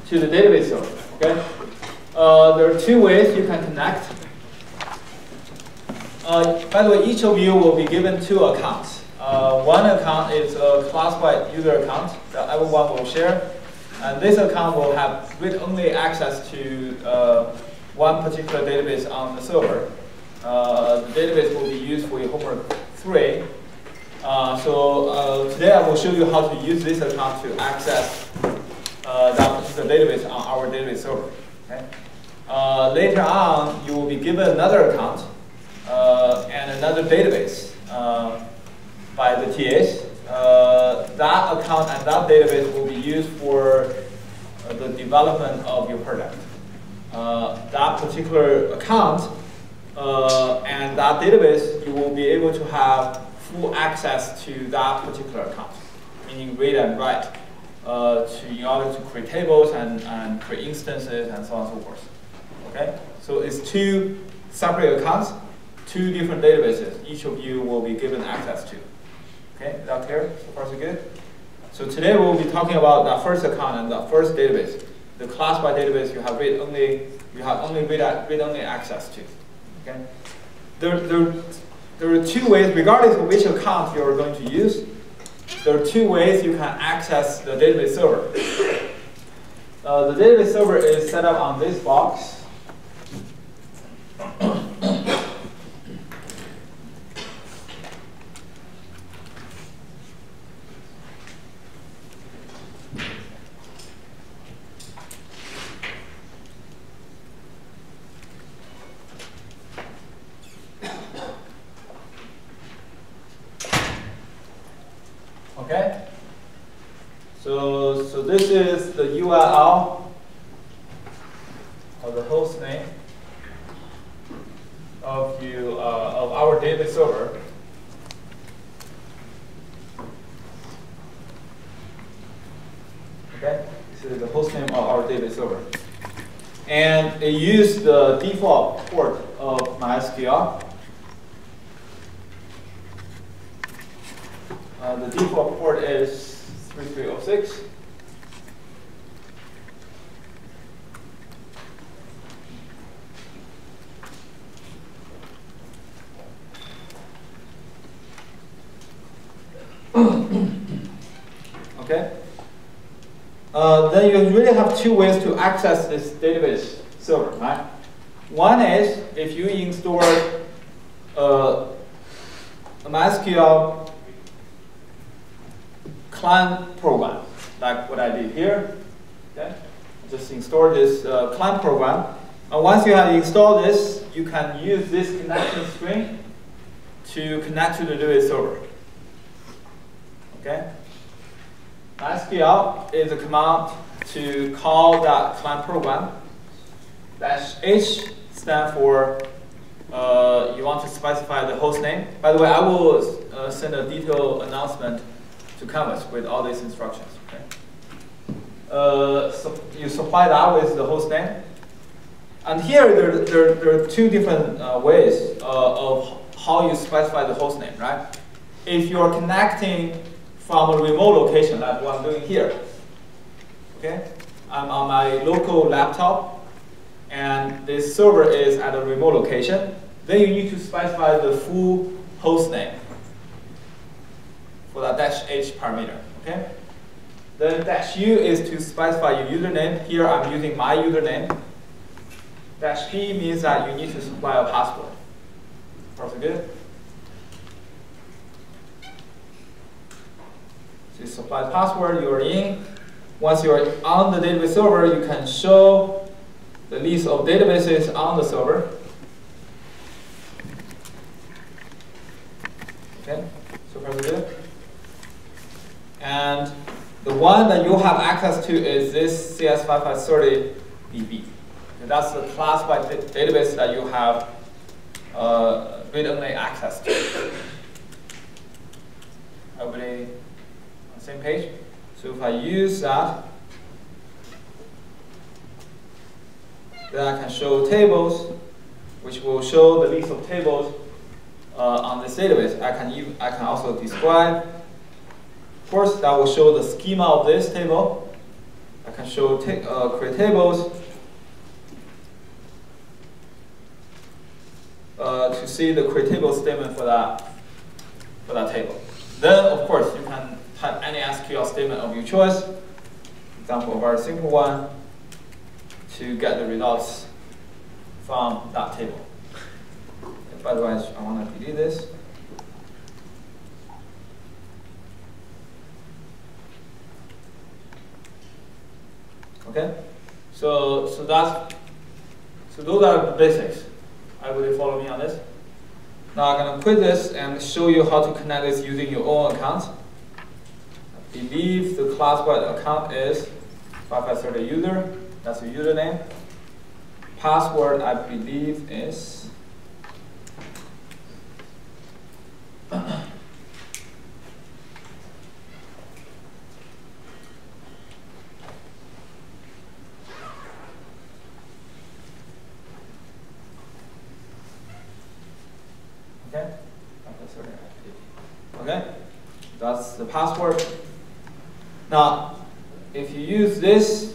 to the database server. Okay, there are two ways you can connect. By the way, each of you will be given two accounts. One account is a classified user account that everyone will share, and this account will have read-only access to one particular database on the server. The database will be used for your homework 3. Today I will show you how to use this account to access that particular database on our database server. Okay? Later on, you will be given another account and another database by the TAs. That account and that database will be used for the development of your product. That particular account and that database, you will be able to have full access to that particular account, meaning read and write in order to create tables and create instances and so on and so forth. Okay? So it's two separate accounts, two different databases each of you will be given access to. Okay, is that clear? So far so good? So today we'll be talking about that first account and that first database. The classified database you have only read-only access to. Okay? There are two ways, regardless of which account you are going to use, there are two ways you can access the database server. The database server is set up on this box. Okay. So this is the URL or the host name of our database server. Okay, this is the host name of our database server, and it uses the default port of MySQL. The default port is 3306. Okay. Then you really have two ways to access this database server, right? One is if you install a MySQL client program, like what I did here. Okay, just install this client program. And once you have installed this, you can use this connection string to connect to the database server. Okay. MySQL is a command to call that client program. -h stands for you want to specify the host name. By the way, I will send a detailed announcement to Canvas with all these instructions. Okay. So you supply that with the host name. And here there are two different ways of how you specify the host name, right? If you're connecting from a remote location, like what I'm doing here, okay? I'm on my local laptop, and this server is at a remote location. Then you need to specify the full host name for that -h parameter, okay? Then -u is to specify your username. Here I'm using my username. -p means that you need to supply a password. Perfect, good? So you supply the password, you're in. Once you're on the database server, you can show the list of databases on the server. Okay, so far so good. And the one that you have access to is this CS5530DB. And that's the classified database that you have read-only access to. Everybody on the same page? So if I use that, then I can show tables, which will show the list of tables on this database. I can also describe. First, that will show the schema of this table. I can show create tables to see the create table statement for that table. Then, of course, you can type any SQL statement of your choice. Example, a very simple one to get the results from that table. By the way, I want to delete this. Okay, so those are the basics. Everybody follow me on this. Now I'm going to quit this and show you how to connect this using your own account. I believe the classified account is 5530 user. That's your username. Password, I believe, is okay, that's the password. Now, if you use this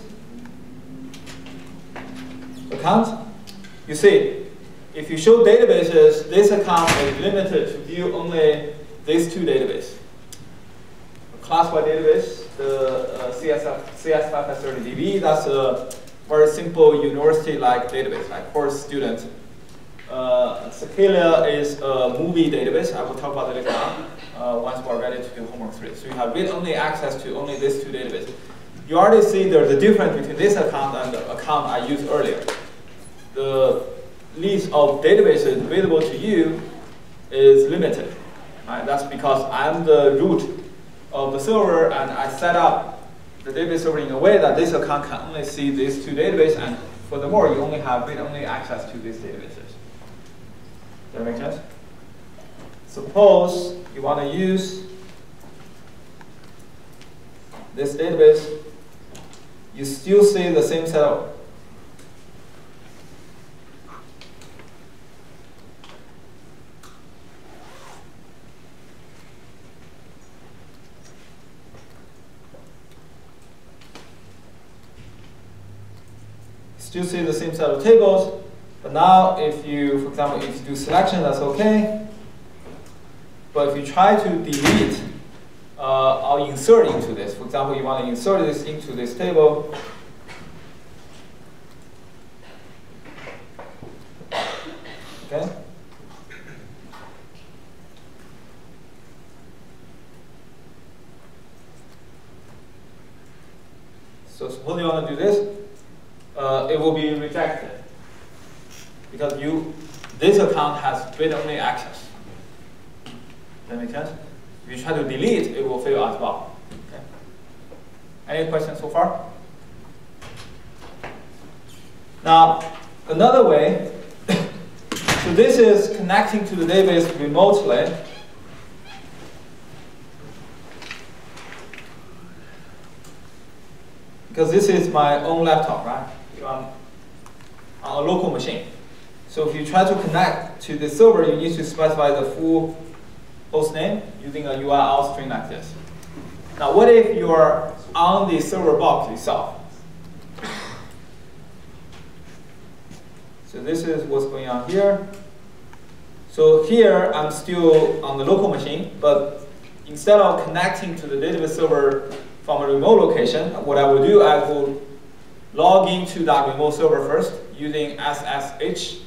account, you see, if you show databases, this account is limited to view only these two databases. A classified database, the CS530DB. That's a very simple university-like database, like course student. Cicada is a movie database. I will talk about it later on once we're ready to do homework 3. So you have read-only access to only these 2 databases. You already see there's a difference between this account and the account I used earlier. The list of databases available to you is limited. Right? That's because I'm the root of the server, and I set up the database server in a way that this account can only see these 2 databases, and furthermore, you only have read-only access to these databases. Does that make sense? Suppose you want to use this database, you still see the same setup. Still see the same set of tables, but now if you, for example, if you do selection, that's okay. But if you try to delete or insert into this, for example, you want to insert this into this table, okay? So suppose you want to do this. It will be rejected because this account has read-only access. Does that make sense? If you try to delete, it will fail as well. Okay. Any questions so far? Now, another way, so this is connecting to the database remotely. Because this is my own laptop, right? On a local machine. So if you try to connect to the server, you need to specify the full host name using a URL string like this. Now, what if you are on the server box itself? So this is what's going on here. So here, I'm still on the local machine, but instead of connecting to the database server from a remote location, what I will do, I will log into that remote server first using SSH.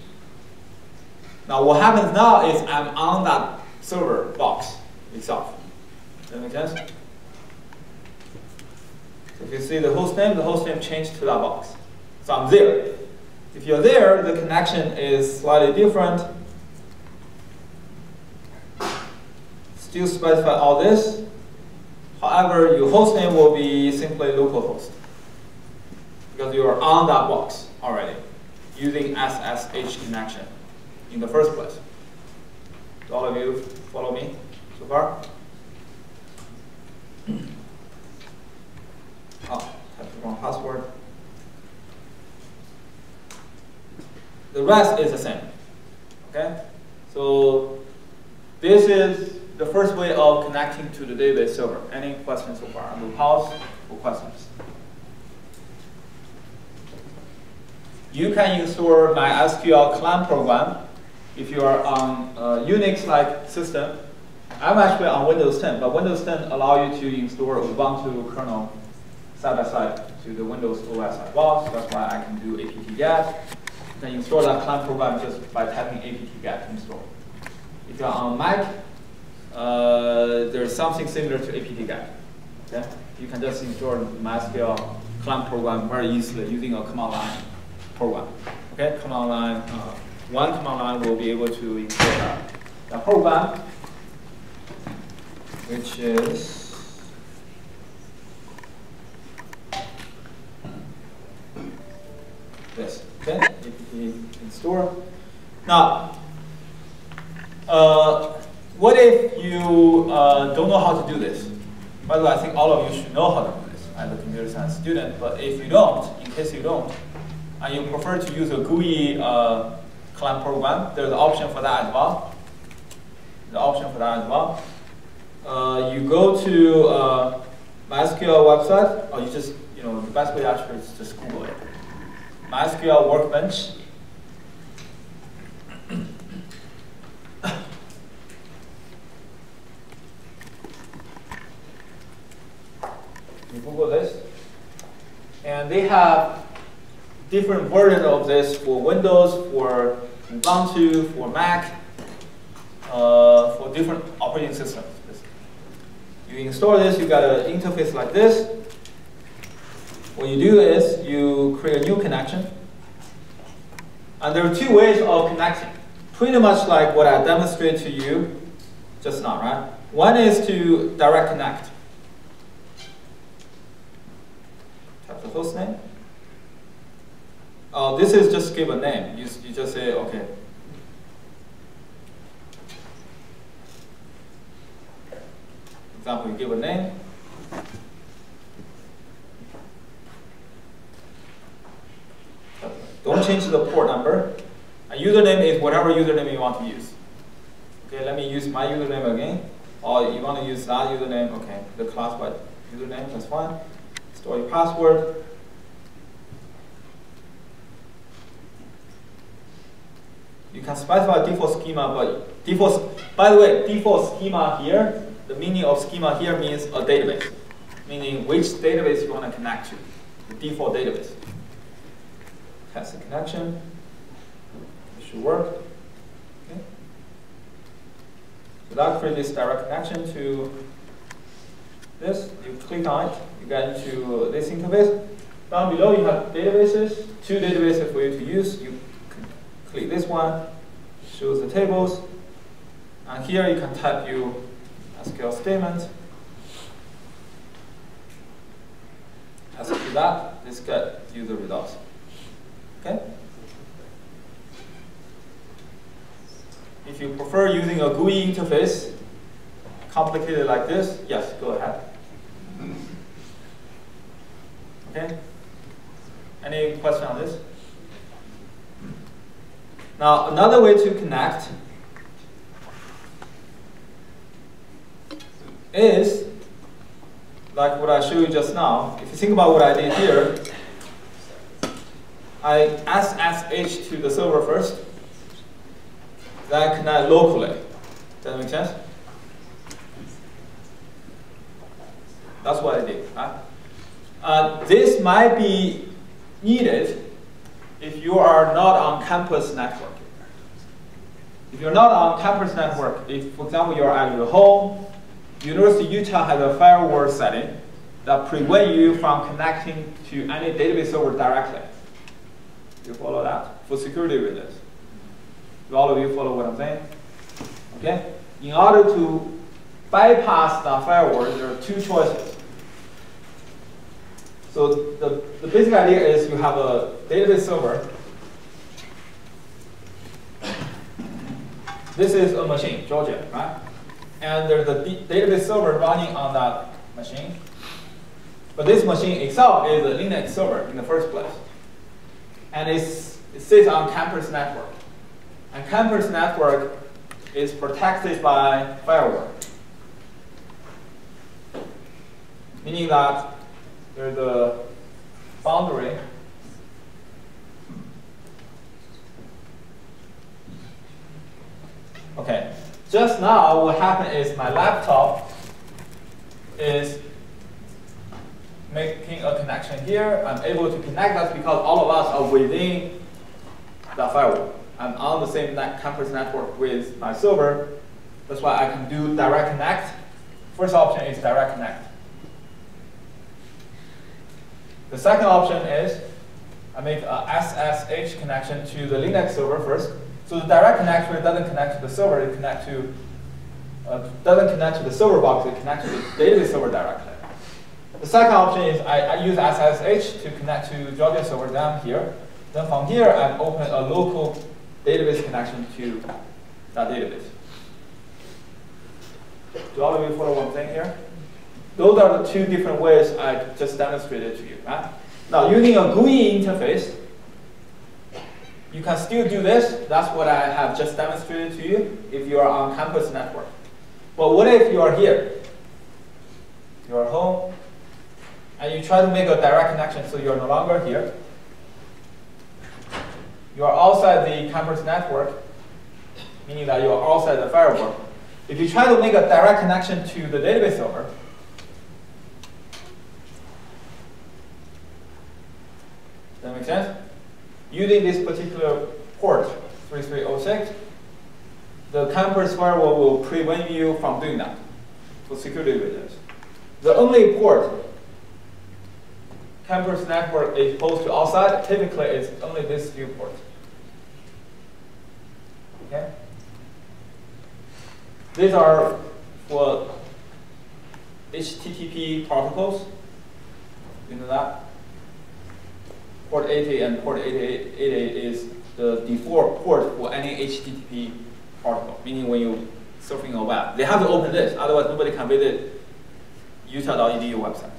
Now what happens now is I'm on that server box itself. Does that make sense? So if you see the host name changed to that box. So I'm there. If you're there, the connection is slightly different. Still specify all this. However, your host name will be simply localhost, because you are on that box already using SSH connection in the first place. Do all of you follow me so far? Oh, type the wrong password. The rest is the same. Okay? So this is the first way of connecting to the database server. Any questions so far? I will pause for questions. You can install my SQL client program if you are on a Unix-like system. I'm actually on Windows 10, but Windows 10 allows you to install Ubuntu kernel side by side to the Windows OS as well. So that's why I can do apt-get. You can install that client program just by typing apt-get install. If you're on Mac, there's something similar to apt-get. Okay? You can just install MySQL client program very easily using a command line program. Okay, command line. One command line will be able to install that program, which is this. Okay, apt install. Now, what if you don't know how to do this? By the way, I think all of you should know how to do this as a computer science student. But if you don't, in case you don't, and you prefer to use a GUI client program, there's an option for that as well. You go to MySQL website, or you just, the best way actually is just Google it. MySQL Workbench. And they have different versions of this for Windows, for Ubuntu, for Mac, for different operating systems. You install this, you got an interface like this. What you do is you create a new connection. And there are two ways of connecting. Pretty much like what I demonstrated to you just now, right? One is to direct connect. Type the host name. This is just give a name. You just say, okay. For example, you give a name. Don't change the port number. A username is whatever username you want to use. Okay, let me use my username again. Or you want to use that username, okay. The classified username, that's fine. Store your password. You can specify default schema, but by the way, default schema here, the meaning of schema here means a database. Meaning which database you want to connect to, the default database. Test the connection. It should work. Okay. So that creates this direct connection to this. You click on it, you get into this interface. Down below you have databases, two databases for you to use. You click this one, shows the tables. And here you can type your SQL statement. Execute that, this gets you the results. Okay? If you prefer using a GUI interface, complicated like this, yes, go ahead. Okay? Any question on this? Now, another way to connect is like what I showed you just now. If you think about what I did here, I SSH to the server first, then connect locally. Does that make sense? That's what I did. This might be needed if you are not on campus network. If you're not on campus network, if, for example, you're at your home, University of Utah has a firewall setting that prevents you from connecting to any database server directly. You follow that? For security reasons. Do all of you follow what I'm saying? Okay? In order to bypass the firewall, there are two choices. So the basic idea is you have a database server. This is a machine, Georgia, right? And there's a database server running on that machine. But this machine itself is a Linux server in the first place. And it sits on campus network. And campus network is protected by firewall. Meaning that there's a boundary. Okay, just now what happened is my laptop is making a connection here. I'm able to connect that because all of us are within the firewall. I'm on the same campus network with my server. That's why I can do direct connect. First option is direct connect. The second option is I make a SSH connection to the Linux server first. So the direct connection doesn't connect to the server, it doesn't connect to the server box, it connects to the database server directly. The second option is I use SSH to connect to Georgia server down here. Then from here, I open a local database connection to that database. Do all of you follow what I'm saying here? Those are the two different ways I just demonstrated to you. Right? Now, using a GUI interface, you can still do this. That's what I have just demonstrated to you if you are on campus network. But what if you are here? You are home, and you try to make a direct connection so you're no longer here. You are outside the campus network, meaning that you are outside the firewall. If you try to make a direct connection to the database server, that make sense? Using this particular port 3306, the campus firewall will prevent you from doing that for security reasons. The only port campus network is exposed to outside typically is only this few ports. Okay? These are for HTTP protocols. You know that? Port 80 and port 88 is the default port for any HTTP protocol, meaning when you're surfing a web. They have to open this, otherwise nobody can visit utah.edu website.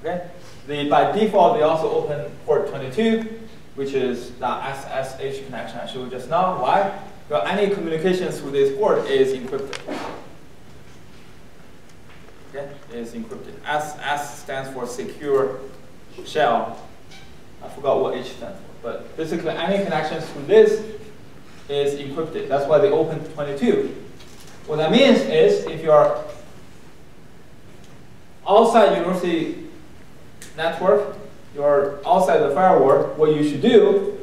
Okay? By default, they also open port 22, which is the SSH connection I showed just now. Why? Because any communications through this port is encrypted. Okay? It is encrypted. SS stands for secure shell. I forgot what H stands for. But basically, any connections to this is encrypted. That's why they open 22. What that means is, if you're outside university network, you're outside the firewall, what you should do,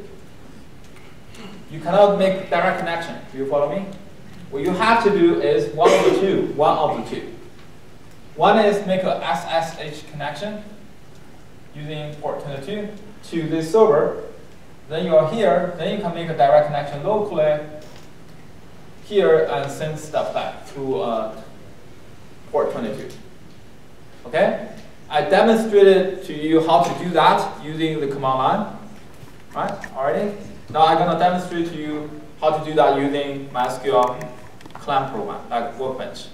you cannot make direct connection. Do you follow me? What you have to do is one of the two. One is make a SSH connection using port 22 to this server. Then you are here, then you can make a direct connection locally here and send stuff back through port 22. Okay? I demonstrated to you how to do that using the command line, right? Already. Now I'm going to demonstrate to you how to do that using MySQL clam program, like Workbench.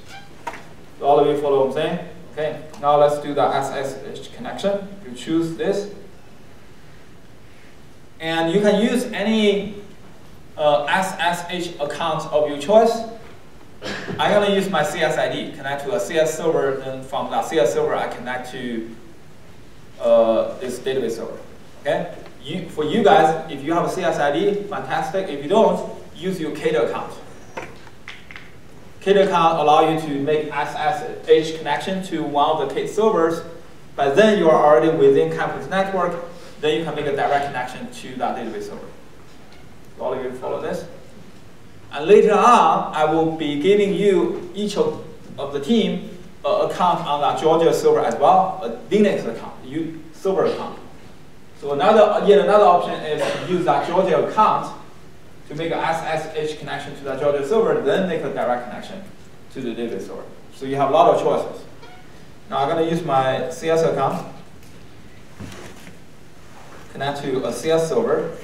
So all of you follow what I'm saying? Okay. Now let's do the SSH connection. You choose this. And you can use any SSH account of your choice. I'm going to use my CSID, connect to a CS server, then from that CS server I connect to this database server. Okay? For you guys, if you have a CSID, fantastic. If you don't, use your CADA account. CADA account allows you to make SSH connection to one of the CADA servers, but then you are already within campus network, then you can make a direct connection to that database server. All of you follow this? And later on, I will be giving you, each of the team, an account on that Georgia server as well, a Linux account, server account. So yet another option is to use that Georgia account to make an SSH connection to that Georgia server, then make a direct connection to the database server. So you have a lot of choices. Now I'm going to use my CS account, connect to a CS server.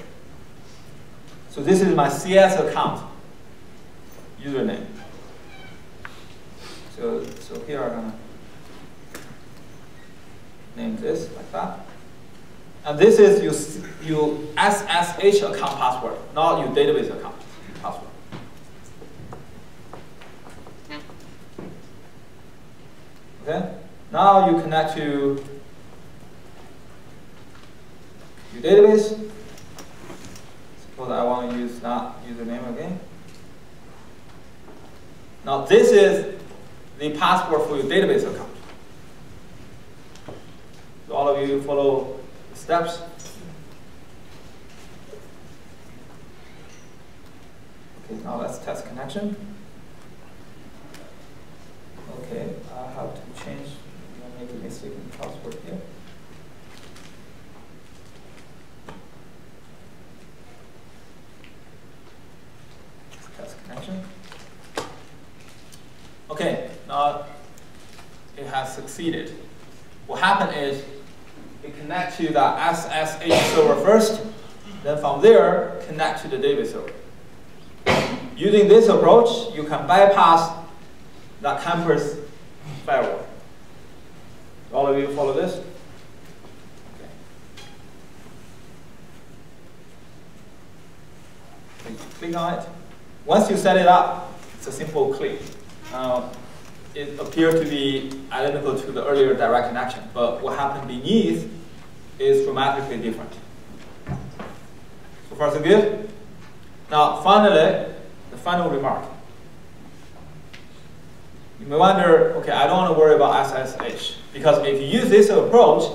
So this is my CS account username. So here I'm going to name this like that. And this is your SSH account password, not your database account password. Okay? Now you connect to your database. Suppose I want to use that username again. Now this is the password for your database account. So all of you follow the steps. Okay, now let's test connection. Okay, I have to change, make a mistake in the password here. Test connection. Okay, now it has succeeded. What happened is we connect to the SSH server first, then from there connect to the database server. Using this approach, you can bypass the campus firewall. All of you follow this? Okay. Click on it. Once you set it up, it's a simple click. It appeared to be identical to the earlier direct connection, but what happened beneath is dramatically different. So far so good? Now finally, the final remark. You may wonder, okay, I don't want to worry about SSH, because if you use this approach,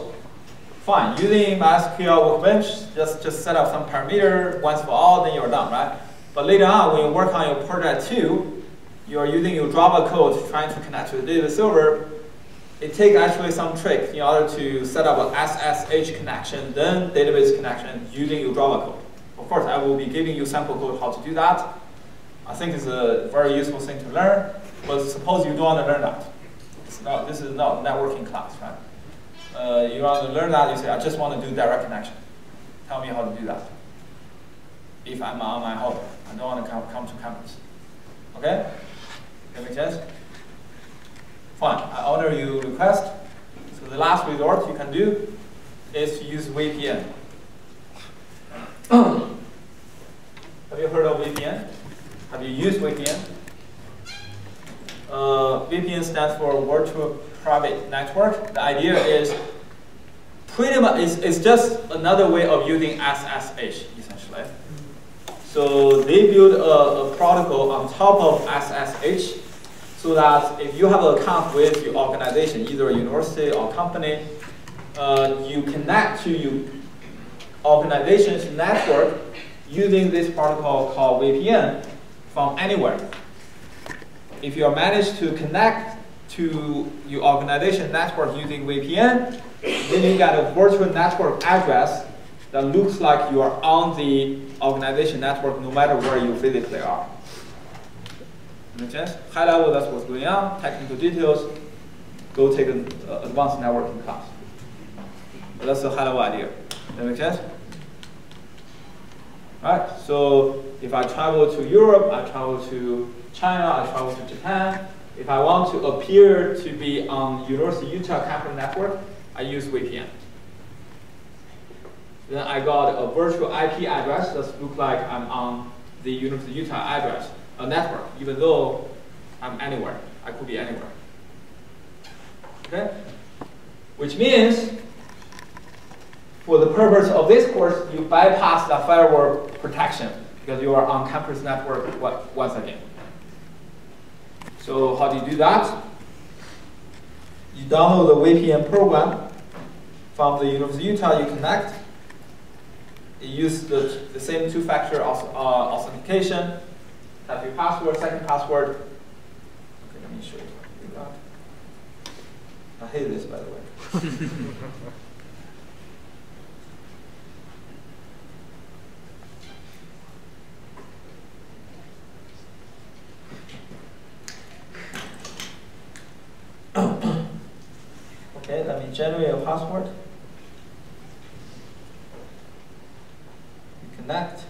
Fine. Using MySQL Workbench, just set up some parameter once for all, then you're done, right? But later on, when you work on your project 2, you're using your Java code trying to connect to the database server. It takes actually some trick in order to set up an SSH connection, then database connection using your Java code. Of course, I will be giving you sample code how to do that. I think it's a very useful thing to learn. But suppose you don't want to learn that. This is not networking class, right? You want to learn that, you say, I just want to do direct connection. Tell me how to do that. If I'm on my home, I don't want to come to campus. Okay? That make sense? Fine, I honor your request. So the last resort you can do is to use VPN. Have you heard of VPN? Have you used VPN? VPN stands for Virtual Private Network. The idea is pretty much it's just another way of using SSH essentially. So they build a protocol on top of SSH, so that if you have an account with your organization, either a university or company, you connect to your organization's network using this protocol called VPN from anywhere. If you manage to connect to your organization network using VPN, then you get a virtual network address that looks like you are on the organization network no matter where you physically are. Make sense? High level, that's what's going on. Technical details, go take an advanced networking class. But that's the high level idea. That make sense? Right? So if I travel to Europe, I travel to China, I travel to Japan. If I want to appear to be on University of Utah campus network, I use VPN. Then I got a virtual IP address that looks like I'm on the University of Utah address, a network, even though I'm anywhere. I could be anywhere. Okay? Which means, for the purpose of this course, you bypass the firewall protection because you are on campus network once again. So how do you do that? You download the VPN program from the University of Utah, you connect. You use the same two-factor authentication. Type your password, second password. Okay, let me show you what you got. I hate this, by the way. Okay, let me generate a password. You connect.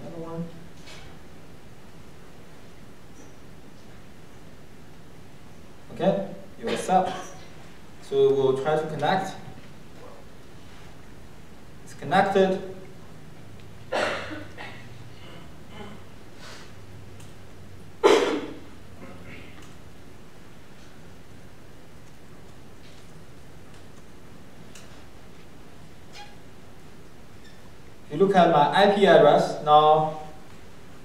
Another one. Okay, you accept. So we'll try to connect. It's connected. If you look at my IP address, now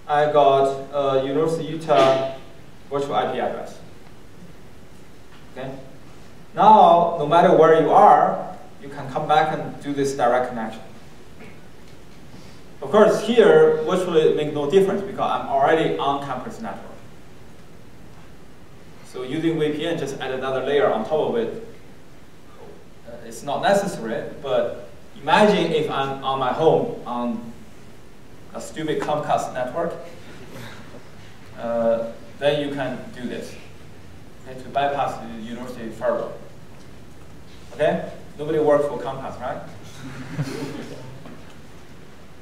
I got University of Utah virtual IP address. Okay? Now, no matter where you are, you can come back and do this direct connection. Of course, here, virtually it makes no difference because I'm already on campus network. So using VPN, just add another layer on top of it. It's not necessary, but imagine if I'm on my home on a stupid Comcast network, then you can do this, okay, to bypass the university firewall. Okay? Nobody works for Comcast, right?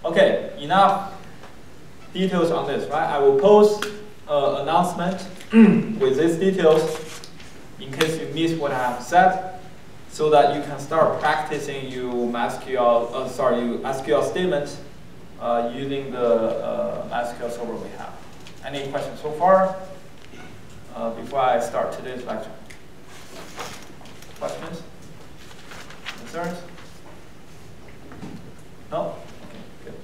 Okay, enough details on this, right? I will post an announcement with these details in case you missed what I have said, so that you can start practicing your SQL statements using the SQL server we have. Any questions so far before I start today's lecture? Questions? Concerns? No? Okay, good.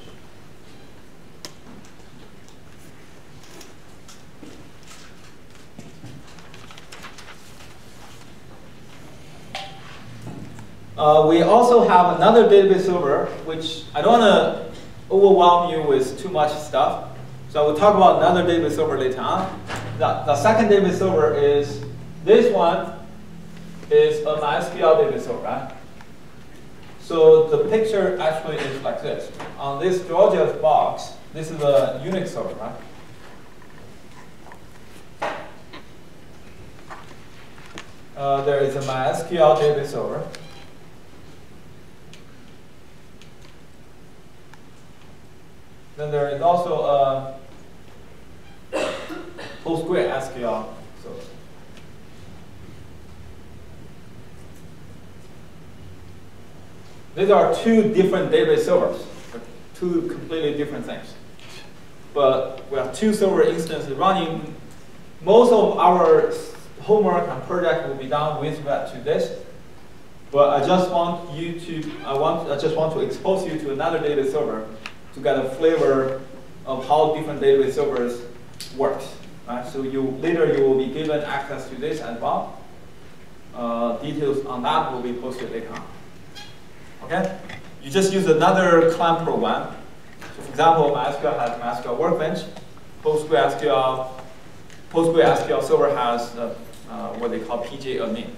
We also have another database server, which I don't want to overwhelm you with too much stuff. So we'll talk about another database server later on. The second database server is, this one is a MySQL database server, right? So the picture actually is like this. On this Georgia box, this is a Unix server, right? There is a MySQL database server. Then there is also a PostgreSQL server. These are two different database servers, two completely different things. But we have two server instances running. Most of our homework and project will be done with respect to this. But I just want you to, I just want to expose you to another database server to get a flavor of how different database servers work. Right? So later you will be given access to this as well. Details on that will be posted later on. Okay? You just use another client program. So for example, MySQL has MySQL Workbench. PostgreSQL server has what they call PJ admin.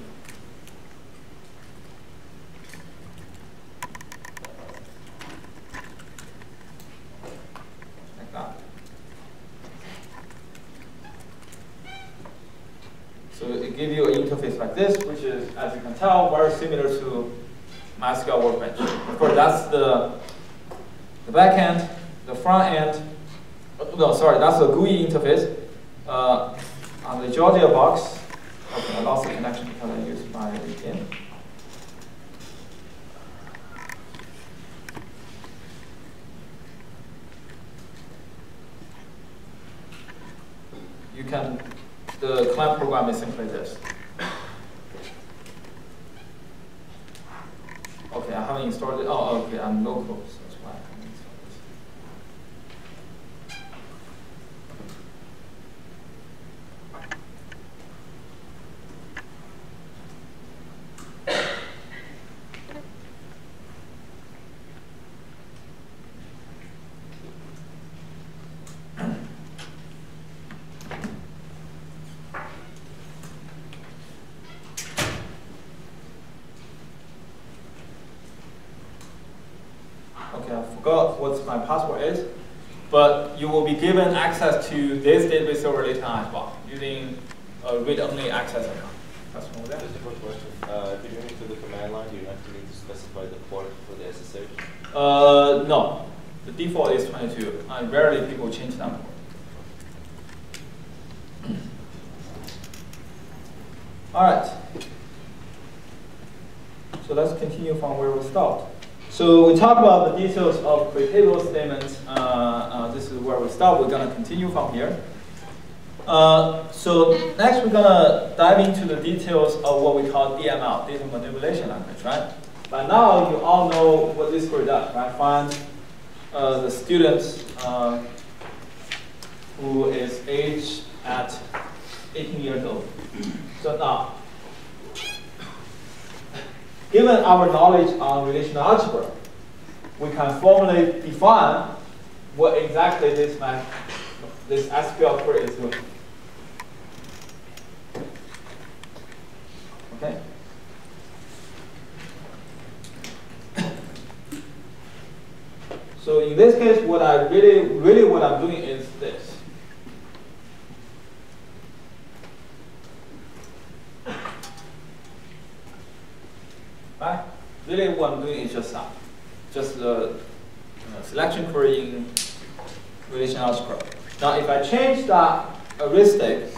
Like that. So it gives you an interface like this, which is, as you can tell, very similar to MySQL Workbench. Of course, that's the back end, the front end. No, sorry, that's the GUI interface. On the Georgia box, okay, I lost the connection because I used my VPN. You can, the client program is simply this. Okay, I haven't installed it. Oh, okay, I'm local, so that's why I haven't installed this. Okay, I forgot what my password is, but you will be given access to this database server later on as well, using a read-only access account. That's one of them. Just a quick question. If you're doing it through the command line, do you actually need to specify the port for the SSH? No. The default is 22, and rarely people change that port. All right. So let's continue from where we stopped. So we talked about the details of create-table statements. This is where we start. We're going to continue from here. So next we're going to dive into the details of what we call DML, data manipulation language, right? By now you all know what this query does, right? Find the student who is aged at 18 years old. So now, given our knowledge on relational algebra, we can formally define what exactly this SQL query is doing. Okay. So in this case, what I really what I'm doing is this. Right? Really what I'm doing is just that. Just the selection query in relational algebra. Now if I change that heuristic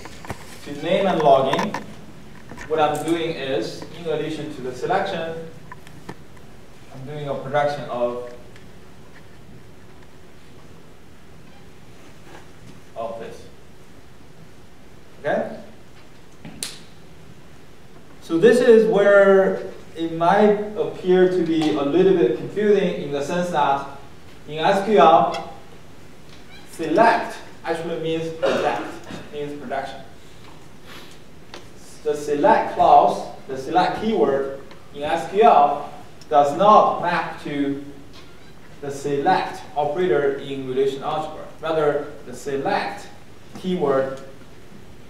to name and login, what I'm doing is, in addition to the selection, I'm doing a projection of this. Okay? So this is where it might appear to be a little bit confusing in the sense that in SQL, select actually means project, means projection. The select clause, the select keyword in SQL does not map to the select operator in relation algebra. Rather, the select keyword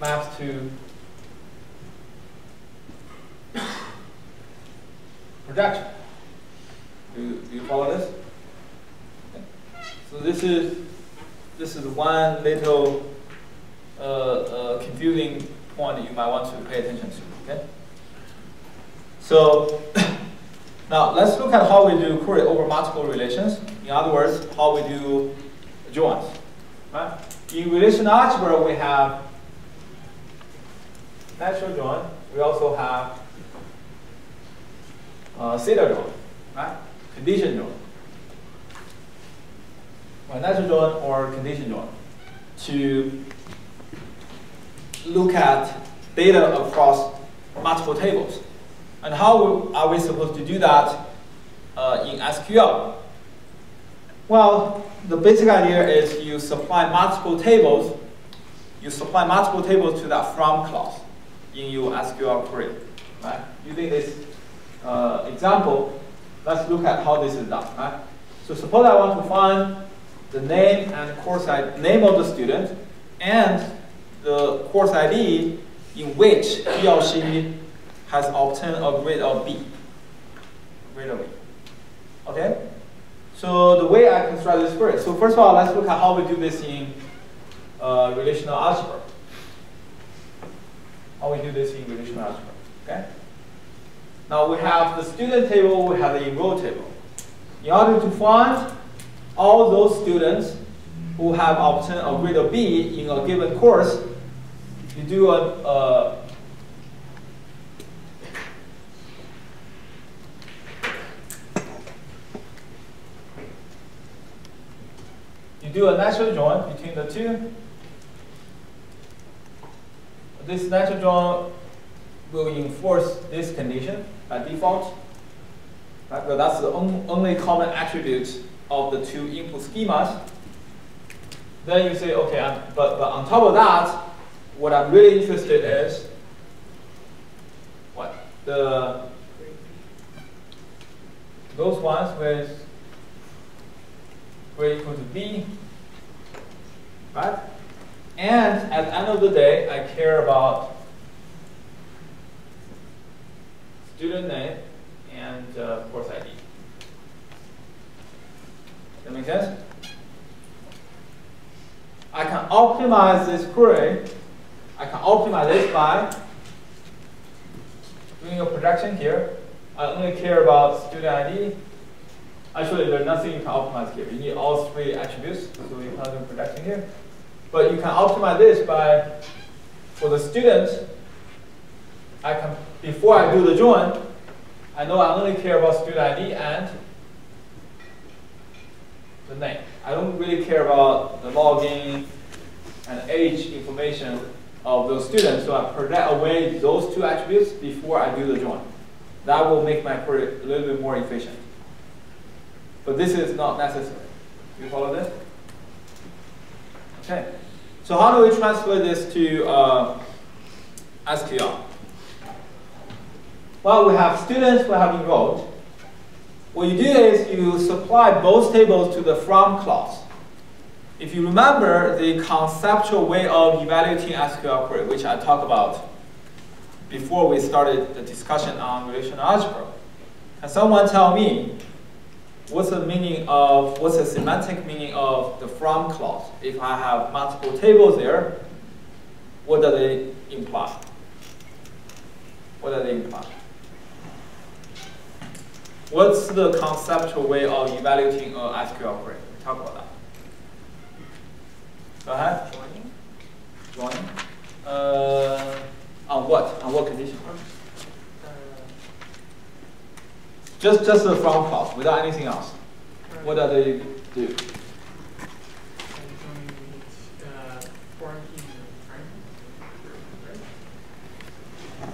maps to projection. Do you follow this? Okay. So this is one little confusing point that you might want to pay attention to. Okay. So now let's look at how we do query over multiple relations. In other words, how we do joins. Right? In relational algebra, we have natural join. We also have theta join, right? Condition join. Well, natural join or condition join to look at data across multiple tables. And how are we supposed to do that in SQL? Well, the basic idea is you supply multiple tables. You supply multiple tables to that from clause in your SQL query. Right? Using this example, let's look at how this is done. Right? So suppose I want to find the name and course ID, name of the student, and the course ID in which he or she has obtained a grade of B. Okay? So the way I construct this query. So first of all, let's look at how we do this in relational algebra. How we do this in relational algebra. Okay? Now we have the student table, we have the enrolled table. In order to find all those students who have obtained a grade of B in a given course, you do a natural join between the two. This natural join will enforce this condition by default. Right? But that's the only common attribute of the two input schemas. Then you say, okay, but on top of that, what I'm really interested in is what? Those ones with grade equal to B, right? And at the end of the day, I care about student name and course ID. That make sense? I can optimize this query. I can optimize this by doing a projection here. I only care about student ID. Actually, there's nothing you can optimize here. You need all three attributes, so you can't do projection here. But you can optimize this by, for the student, I can, before I do the join, I know I only care about student ID and the name. I don't really care about the login and age information of those students, so I project away those two attributes before I do the join. That will make my query a little bit more efficient. But this is not necessary. You follow this? Okay. So how do we transfer this to SQL? Well, we have students, we have enrolled. What you do is you supply both tables to the from clause. If you remember the conceptual way of evaluating SQL query, which I talked about before we started the discussion on relational algebra, can someone tell me what's the semantic meaning of the from clause? If I have multiple tables there, what do they imply? What do they imply? What's the conceptual way of evaluating a SQL query? Talk about that. Go ahead. Joining. On what? On what condition? Just the from clause, without anything else. What do they do?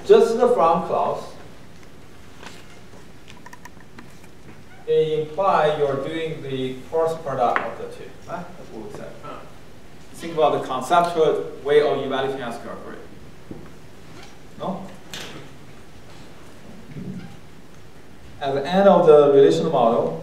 Just the from clause. It implies you're doing the cross product of the two. Right? That's what we said. Think about the conceptual way of evaluating SQL query. No? at the end of the relational model,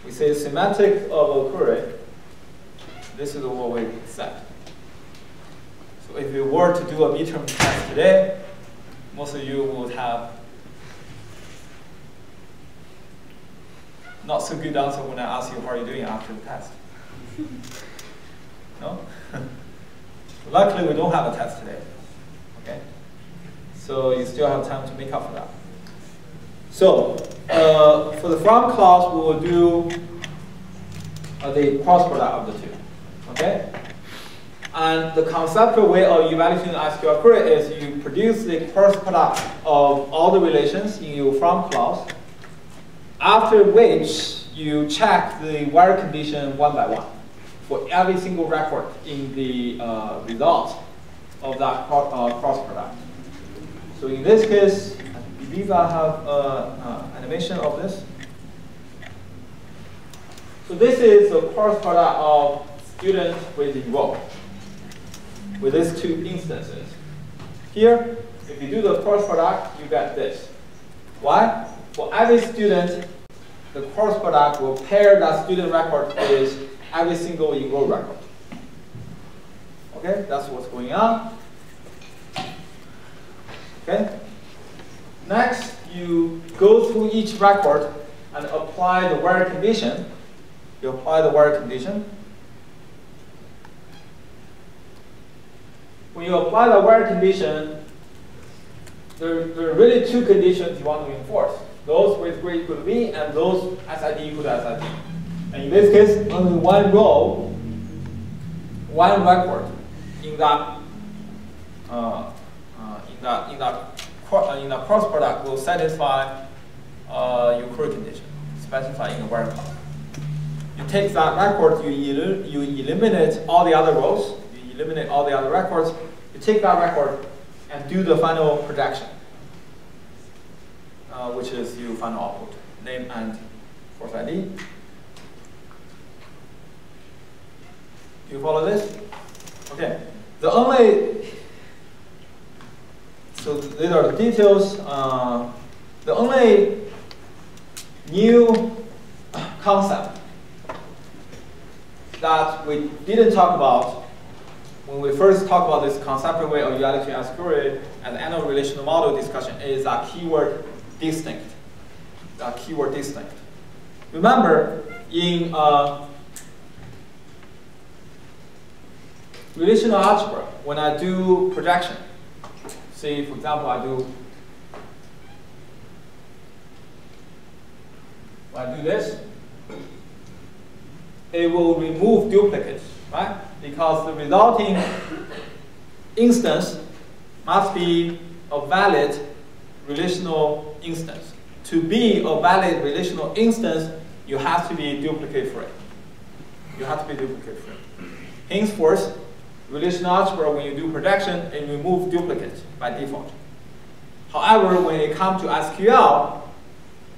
we say semantic of a query. This is what we set. So if we were to do a midterm test today, most of you would have not so good answer when I ask you how are you doing after the test. No? Luckily, we don't have a test today. Okay? So you still have time to make up for that. So for the from clause, we will do the cross product of the two. Okay? And the conceptual way of evaluating the SQL query is you produce the cross product of all the relations in your from clause, after which you check the where condition one by one for every single record in the result of that cross product. So in this case, I believe I have an animation of this. So this is the cross product of student with enroll, with these two instances. Here, if you do the cross product, you get this. Why? For every student, the cross product will pair that student record with every single enroll record. Okay, that's what's going on. Okay. Next, you go through each record and apply the where condition. You apply the where condition. When you apply the where condition, there are really two conditions you want to enforce. Those with grade equal to B and those SID equal to SID. And in this case, only one row, one record in that cross product will satisfy your query condition specified in the where clause. You take that record, you eliminate all the other rows, you eliminate all the other records. You take that record and do the final projection, which is your final output, name and course ID. Do you follow this? Okay. So these are the details. The only new concept that we didn't talk about when we first talked about this conceptual way of evaluating as query and the annual relational model discussion is that keyword distinct. That keyword distinct. Remember, in relational algebra, when I do projection, say for example when I do this, it will remove duplicates, right? Because the resulting instance must be a valid relational instance. To be a valid relational instance, you have to be duplicate free. You have to be duplicate free. Henceforth, relational algebra, when you do projection, it removes duplicates by default. However, when it comes to SQL,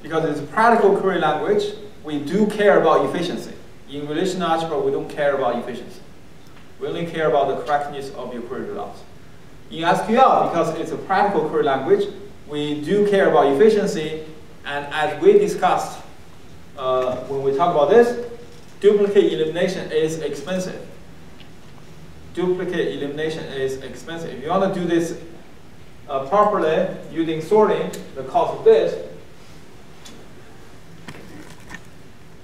because it's a practical query language, we do care about efficiency. In relational algebra, we don't care about efficiency. We only care about the correctness of your query results. In SQL, because it's a practical query language, we do care about efficiency. And as we discussed when we talk about this, duplicate elimination is expensive. Duplicate elimination is expensive. If you want to do this properly using sorting, the cost of this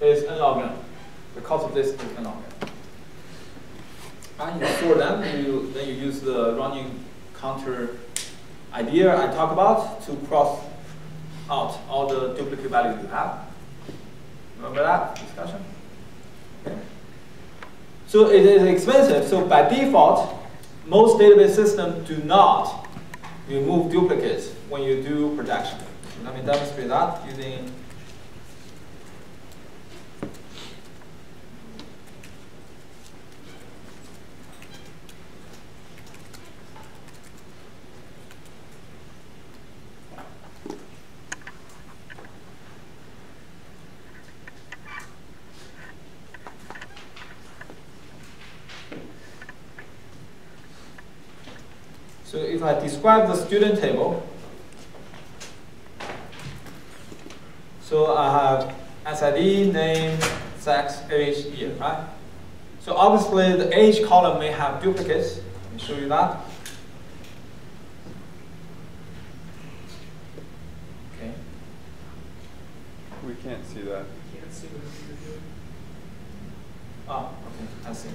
is n log n. The cost of this is n log n. And you sort them, then you use the running counter idea I talked about to cross out all the duplicate values you have. Remember that discussion? Okay. So it is expensive. So by default, most database systems do not remove duplicates when you do projection. So let me demonstrate that using if I describe the student table, so I have SID, name, sex, age, year, right? So obviously the age column may have duplicates. Let me show you that. Okay. We can't see that. Can't see what you're doing. Oh, okay, I see.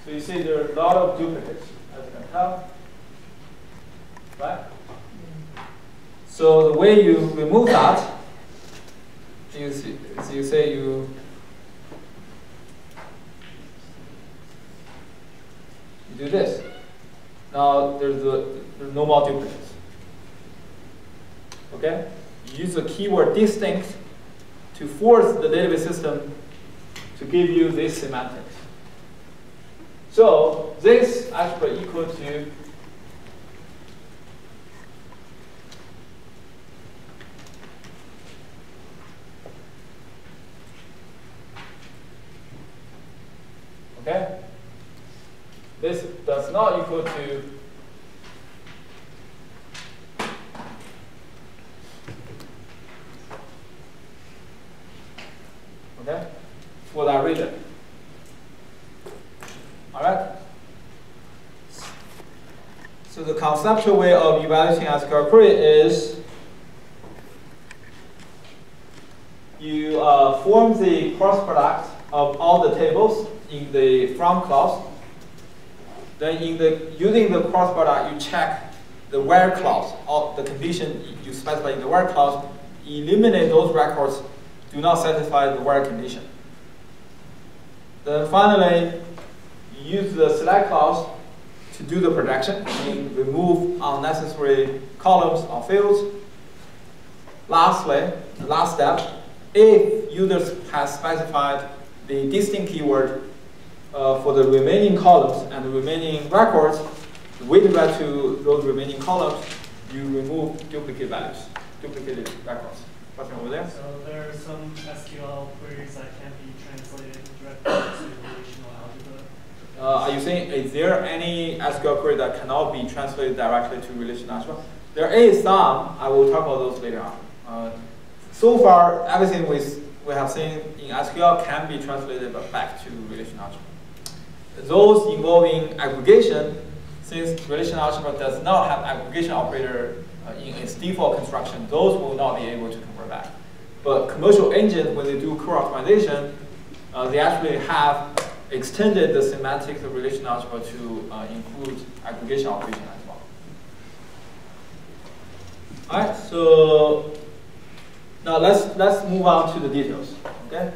So you see there are a lot of duplicates, as you can tell, right? So the way you remove that, you see, is you say you do this. Now there's no more duplicates. Okay? You use the keyword distinct to force the database system to give you this semantics. So this actually equal to okay. This does not equal to okay for that reason. All right. So the conceptual way of evaluating SQL query is you form the cross product of all the tables in the from clause. Then using the cross product, you check the where clause, or the condition you specify in the where clause, eliminate those records do not satisfy the where condition. Then finally, you use the select clause to do the projection, meaning remove unnecessary columns or fields. Lastly, the last step, if users has specified the distinct keyword for the remaining columns and the remaining records, with regard to those remaining columns, you remove duplicate values, duplicated records. What's over there? So there are some SQL queries that can be translated directly to relational algebra. Are you saying, is there any SQL query that cannot be translated directly to relational algebra? There is some. I will talk about those later on. So far, everything we have seen in SQL can be translated back to relational algebra. Those involving aggregation, since relational algebra does not have aggregation operator in its default construction, those will not be able to convert back. But commercial engines, when they do query optimization, they actually have extended the semantics of relational algebra to include aggregation operation as well. All right, so now let's move on to the details. Okay,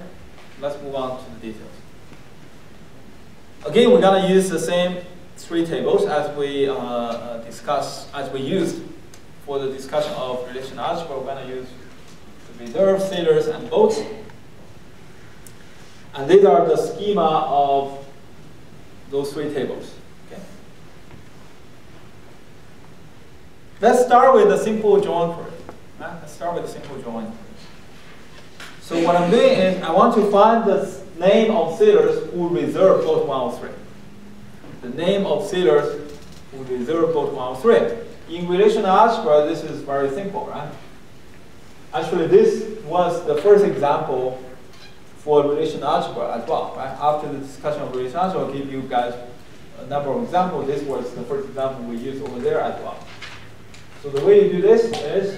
let's move on to the details. Again, we're gonna use the same three tables as we used for the discussion of relational algebra. We're gonna use the reserve, sailors, and boats. And these are the schema of those three tables. Okay. Let's start with a simple join query. Let's start with a simple join query. So what I'm doing is I want to find the name of sailors who reserve boat 103. The name of sailors who reserve boat 103. In relational algebra, this is very simple, right? Actually, this was the first example for relational algebra as well, right? After the discussion of relational algebra, I'll give you guys a number of examples. This was the first example we used over there as well. So the way you do this is,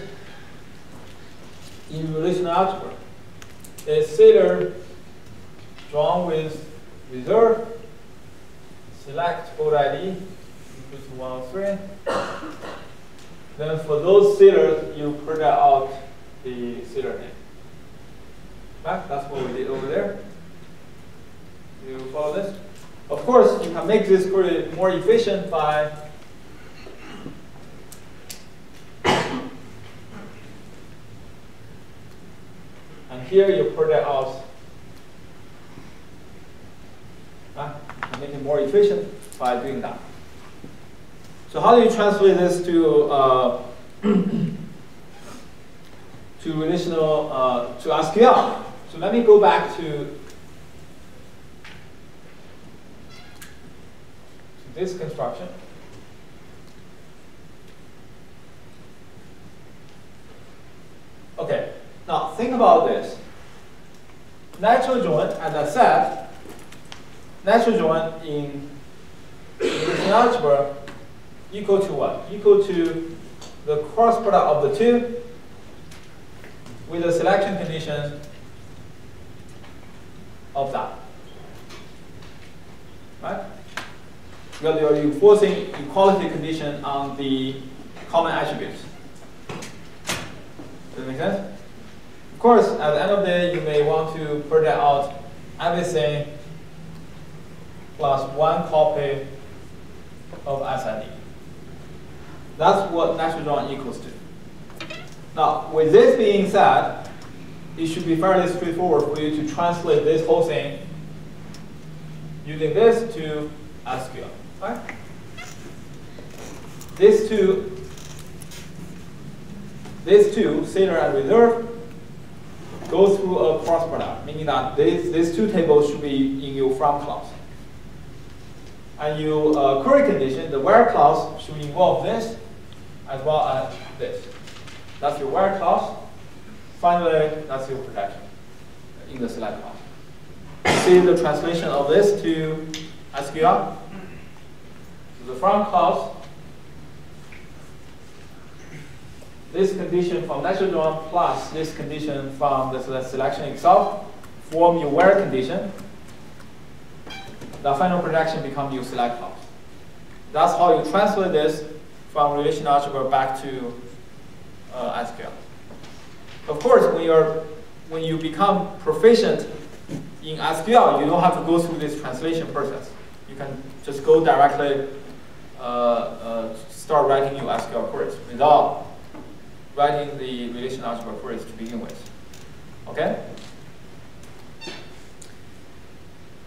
in relational algebra, a sailor drawn with reserve, select boat ID equals to 103. Then for those sailors, you project out the sailor name. Right? That's what we did over there. You follow this? Of course, you can make this query more efficient by and here you project out. And make it more efficient by doing that. So how do you translate this to to relational to SQL. So let me go back to this construction. Okay, now think about this. Natural join, as I said, natural join in relational algebra equal to what? Equal to the cross product of the two with the selection condition of that. Right? Because you're enforcing equality condition on the common attributes. Does that make sense? Of course, at the end of the day, you may want to project out everything plus one copy of SID. That's what natural join equals to. Now, with this being said, it should be fairly straightforward for you to translate this whole thing using this to SQL. Right? These two, Sailor and Reserve, go through a cross product, meaning that these two tables should be in your from clause. And your query condition, the where clause, should involve this as well as this. That's your where clause. Finally, that's your protection in the select clause. See the translation of this to SQL? So the from clause, this condition from natural join plus this condition from the selection itself form your where condition. The final projection becomes your select clause. That's how you translate this from relational algebra back to SQL. Of course, when you become proficient in SQL, you don't have to go through this translation process. You can just go directly start writing your SQL queries without writing the relational algebra queries to begin with. Okay?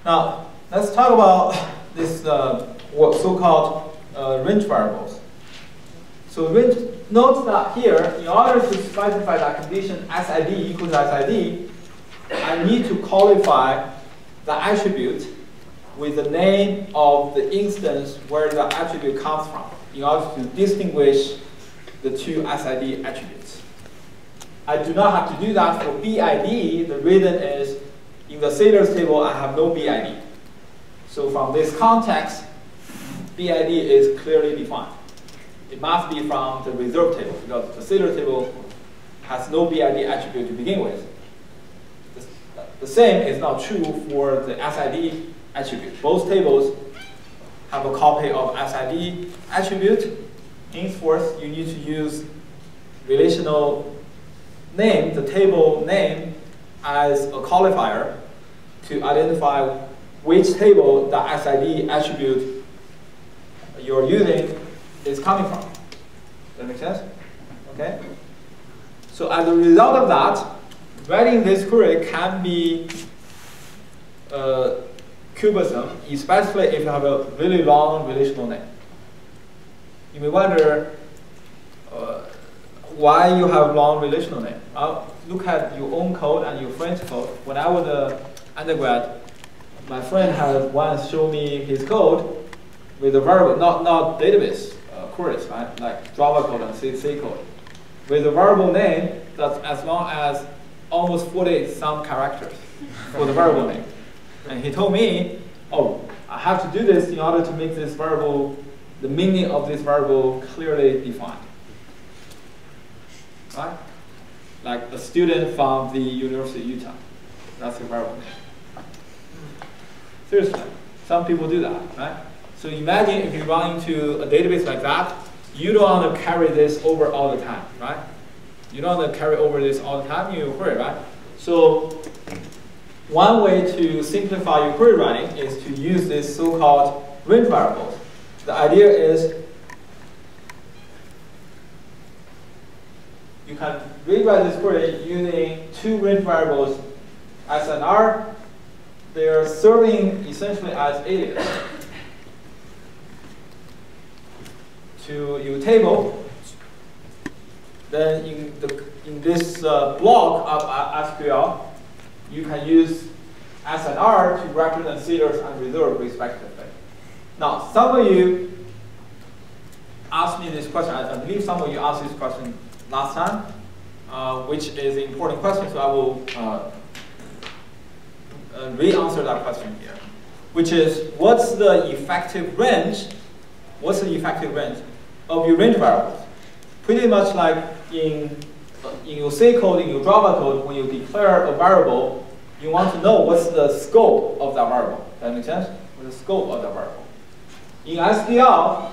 Now, let's talk about this what so-called range variables. So note that here, in order to specify that condition SID equals SID, I need to qualify the attribute with the name of the instance where the attribute comes from in order to distinguish the two SID attributes. I do not have to do that for BID. The reason is in the Sailor's table, I have no BID. So from this context, BID is clearly defined. It must be from the reserve table because the Sailor table has no BID attribute to begin with. The same is not true for the SID attribute. Both tables have a copy of SID attribute. Henceforth, you need to use relational name, the table name, as a qualifier to identify which table the SID attribute you're using is coming from. Does that make sense? Okay? So as a result of that, writing this query can be cumbersome, especially if you have a really long relational name. You may wonder why you have long relational name. Look at your own code and your friend's code. When I was an undergrad, my friend had once shown me his code with a variable, not database queries, right? Like Java code and C code, with a variable name that's as long as almost 40-some characters for the variable name. And he told me, oh, I have to do this in order to make this variable, the meaning of this variable clearly defined. Right? Like a student from the University of Utah. That's the variable name. Seriously, some people do that, right? So imagine if you run into a database like that, you don't want to carry this over all the time, right? You don't want to carry over this all the time in your query, right? So one way to simplify your query writing is to use this so-called range variables. The idea is you can rewrite this query using two range variables S and R. They are serving essentially as alias to your table. Then in the in this block of SQL, you can use S and R to represent sealers and reserve respectively. Now, some of you asked me this question. I believe some of you asked this question last time, which is an important question, so I will re-answer that question here, which is, what's the effective range? What's the effective range of your range variables? Pretty much like in your C code, in your Java code, when you declare a variable, you want to know what's the scope of that variable. Does that make sense? What's the scope of that variable? In SQL,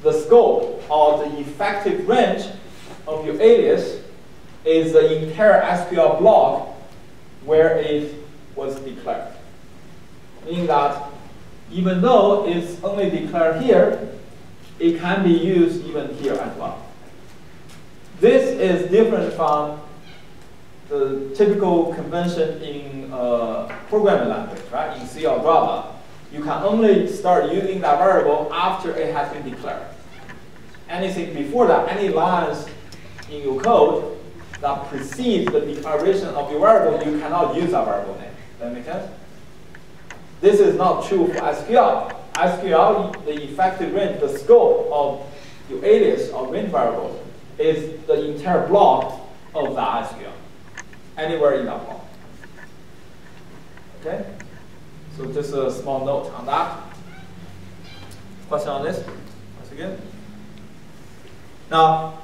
the scope or the effective range of your alias is the entire SQL block where it was declared. Meaning that even though it's only declared here, it can be used even here as well. This is different from the typical convention in programming language, right? In C or Java, you can only start using that variable after it has been declared. Anything before that, any lines in your code that precedes the declaration of your variable, you cannot use that variable name. Does that make sense? This is not true for SQL. SQL, the effective range, the scope of your alias or range variables is the entire block of that SQL, anywhere in that block. Okay? So just a small note on that. Question on this? Once again. Now,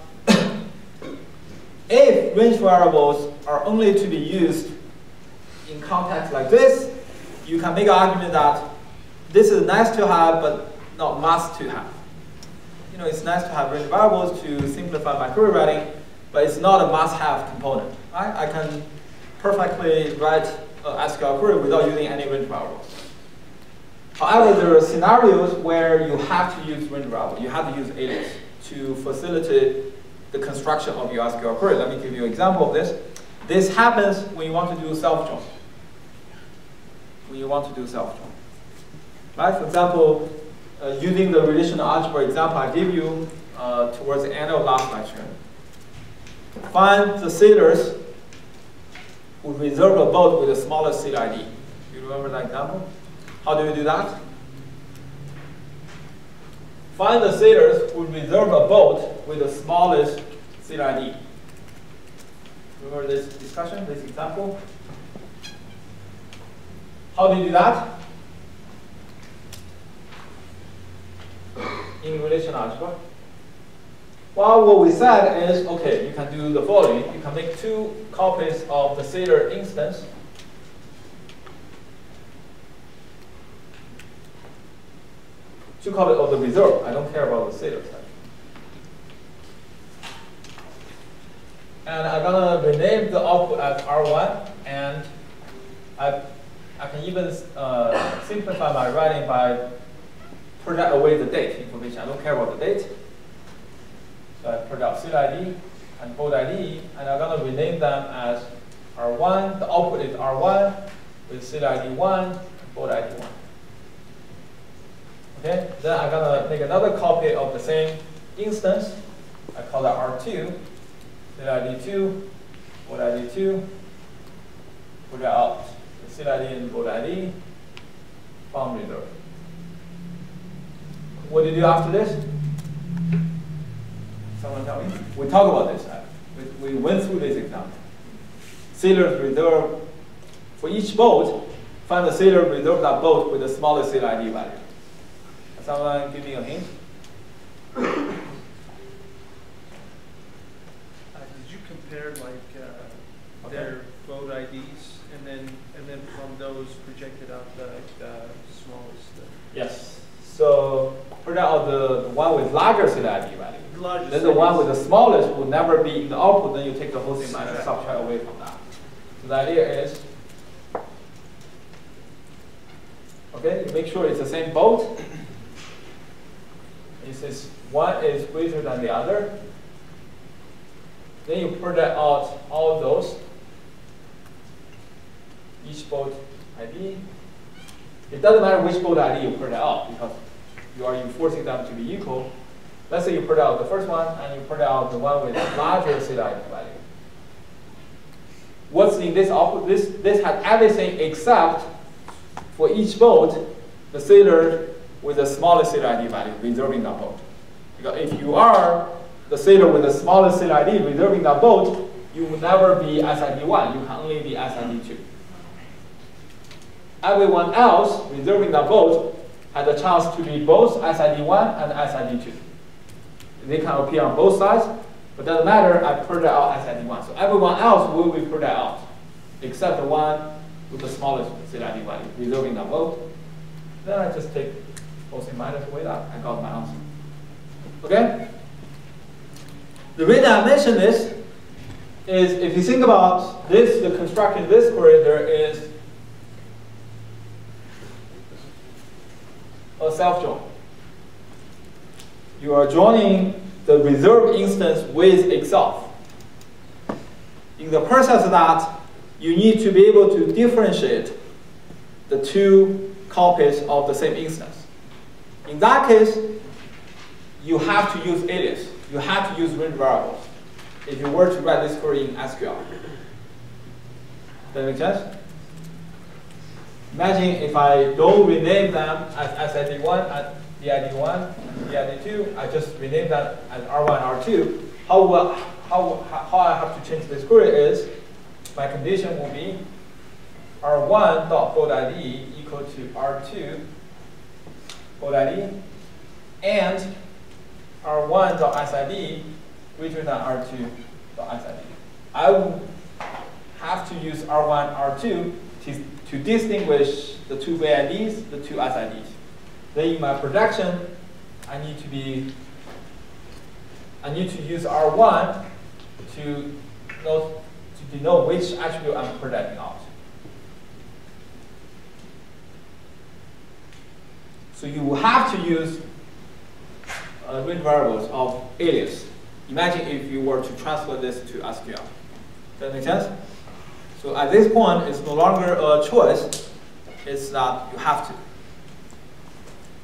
if range variables are only to be used in context like this, you can make an argument that this is nice to have, but not must to have. You know, it's nice to have range variables to simplify my query writing, but it's not a must-have component. Right? I can perfectly write an SQL query without using any range variables. However, there are scenarios where you have to use range variable. You have to use alias to facilitate the construction of your SQL query. Let me give you an example of this. This happens when you want to do self-join. When you want to do self-join. Right? For example, using the relational algebra example I gave you towards the end of last lecture. Find the sealers who reserve a boat with the smallest sealer ID. You remember that example? How do you do that? Find the sailors who reserve a boat with the smallest sealer ID. Remember this discussion, this example? How do you do that? In relational algebra. Well, what we said is, okay, you can do the following. You can make 2 copies of the sailor instance. To call it of the reserve. I don't care about the sailor type. And I'm gonna rename the output as R1, and I can even simplify my writing by project away the date information. I don't care about the date. So I project sealer ID and boat ID, and I'm gonna rename them as R1. The output is R1 with sealer ID 1 and boat ID 1. Okay, then I'm gonna make another copy of the same instance. I call that R2, sealer ID 2, boat ID 2, put it out the sealer ID and boat ID from reserve. What do you do after this? Someone tell me? We talked about this. We went through this example. Sailors reserve for each boat. Find the sailor reserve that boat with the smallest sealer ID value. Someone give me a hint? Did you compare like their boat IDs and then from those projected out the smallest? Yes. So put out the one with larger sealer ID value. Then the one with the smallest will never be in the output. Then you take the whole thing and subtract away from that. So the idea is, okay, you make sure it's the same boat. It says one is greater than the other. Then you project out all those, each boat ID. It doesn't matter which boat ID you project out because you are enforcing them to be equal. Let's say you project out the first one and you project out the one with larger sealer ID value. what's in this output? This has everything except for each boat, the sailor with the smallest sailor ID value reserving that boat. Because if you are the sailor with the smallest sailor ID reserving that boat, you will never be SID1. You can only be SID2. Everyone else reserving that boat has a chance to be both SID1 and SID2. They can appear on both sides, but doesn't matter. I put it out SID1. So everyone else will be put out, except the one with the smallest sailor ID value reserving that boat. Then I just take both in minus away that. I got my answer. Okay? The reason I mention this is if you think about this, the construction of this query, there is a self-join. You are joining the reserved instance with itself. In the process of that, you need to be able to differentiate the two copies of the same instance. In that case, you have to use alias. You have to use range variables if you were to write this query in SQL. Does that make sense? Imagine if I don't rename them as SID1 and DID1 and DID2, I just rename them as R1 and R2. How I have to change this query is my condition will be R1.boat_ID equal to R2 boat ID and R1.SID greater than R2.SID. I will have to use R1, R2 to distinguish the two VIDs, the two SIDs. Then in my projection, I need to use R1 to denote which attribute I'm projecting out. So you will have to use range variables of alias. Imagine if you were to transfer this to SQL. Does that make sense? So at this point, it's no longer a choice. It's that you have to.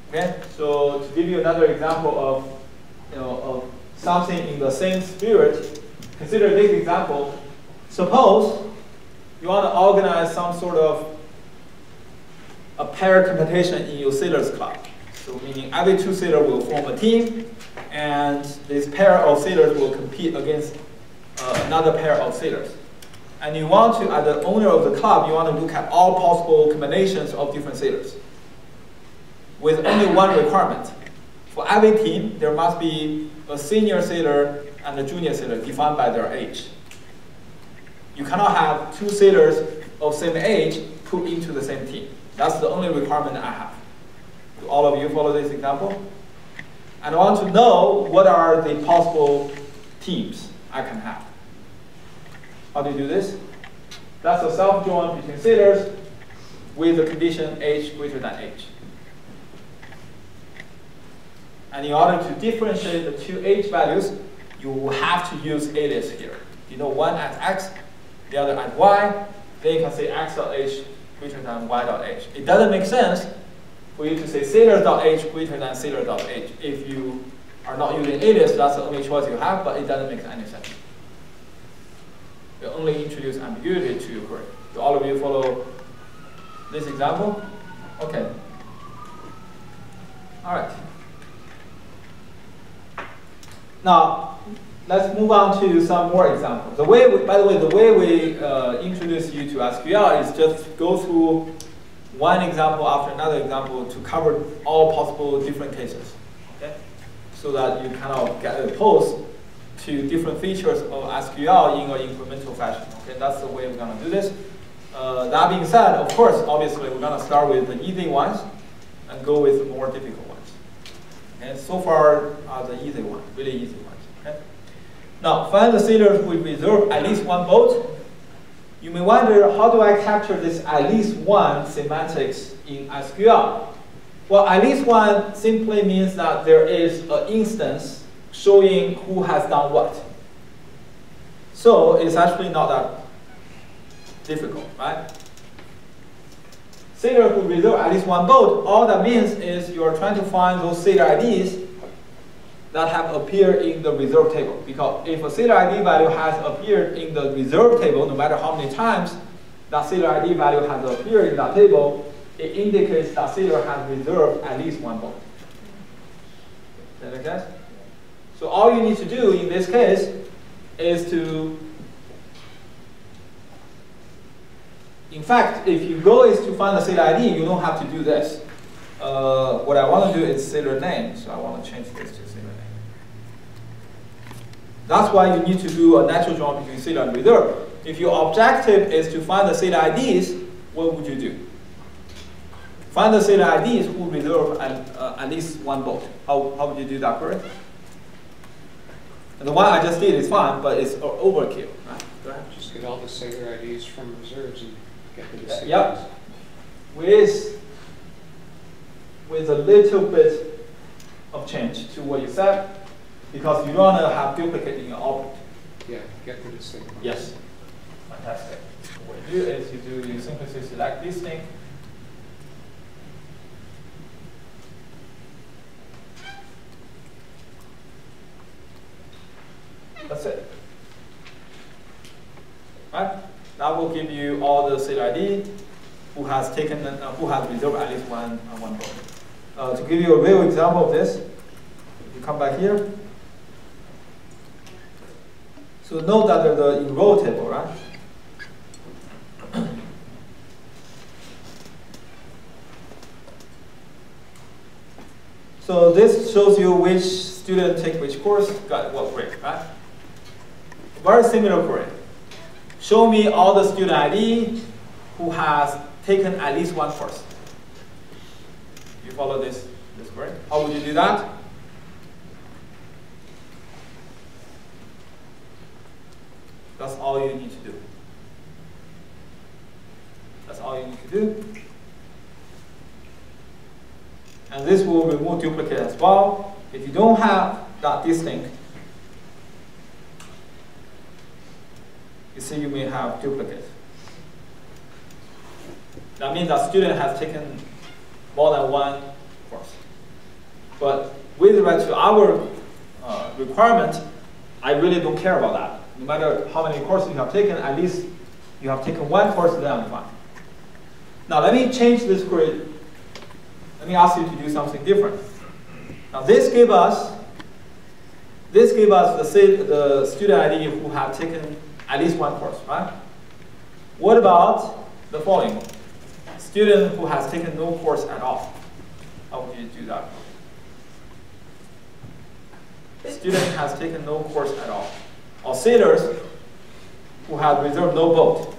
Okay. So to give you another example of something in the same spirit, consider this example. Suppose you want to organize some sort of a pair competition in your sailors club. So meaning every two sailors will form a team, and this pair of sailors will compete against another pair of sailors. And you want to, as the owner of the club, you want to look at all possible combinations of different sailors with only one requirement. For every team, there must be a senior sailor and a junior sailor defined by their age. You cannot have two sailors of same age put into the same team. That's the only requirement I have. Do all of you follow this example? And I want to know what are the possible teams I can have. How do you do this? That's a self-join between sailors with the condition age greater than age. And in order to differentiate the two age values, you will have to use alias here. You know, one at x, the other at y. Then you can say x.h greater than y.h. It doesn't make sense for you to say sailor.h greater than sailor.h. If you are not using alias, that's the only choice you have, but it doesn't make any sense. You only introduce ambiguity to your query. Do all of you follow this example? Okay. All right. Now, let's move on to some more examples. By the way, the way we introduce you to SQL is just go through one example after another example to cover all possible different cases, okay? So that you kind of get exposed to different features of SQL in an incremental fashion. Okay, that's the way we're going to do this. That being said, of course, obviously, we're going to start with the easy ones and go with the more difficult ones. And so far, the easy ones, really easy ones. Okay? Now, find the sailors who reserve at least one boat. You may wonder, how do I capture this at least one semantics in SQL? Well, at least one simply means that there is an instance showing who has done what. So it's actually not that difficult, right? Sailor who reserve at least one boat, all that means is you're trying to find those sailor IDs that have appeared in the reserved table. Because if a sailor ID value has appeared in the reserved table, no matter how many times that sailor ID value has appeared in that table, it indicates that sailor has reserved at least one boat. Does that make sense? So all you need to do in this case is to, in fact, if your goal is to find the sailor ID, you don't have to do this. What I want to do is sailor name, so I want to change this to sailor name. That's why you need to do a natural join between sailor and reserve. If your objective is to find the sailor IDs, what would you do? Find the sailor IDs who reserve at least one boat. How would you do that query? And the one I just did is fine, but it's overkill. Right? Go ahead. Just get all the sailor IDs from reserves and get the sailor Yep. With a little bit of change to what you said, because you don't want to have duplicate in your output. Yeah, get the distinct. Yes. Fantastic. What you do is you simply select this thing. That's it. Right? That will give you all the sailor ID who has reserved at least one boat. To give you a real example of this, you come back here. So note that there's the enroll table, right? So this shows you which student take which course, got what grade, right? Very similar query. Show me all the student ID who has taken at least one course. You follow this query? How would you do that? That's all you need to do. That's all you need to do. And this will remove duplicate as well. If you don't have that distinct, you see you may have duplicate. That means that student has taken more than one course. But with respect to our requirement, I really don't care about that. No matter how many courses you have taken, at least you have taken one course, then I'm fine. Now let me change this query. Let me ask you to do something different. Now this gave us the student ID who have taken at least one course, right? What about the following? Student who has taken no course at all. How would you do that? Student has taken no course at all. Or sailors who have reserved no boat.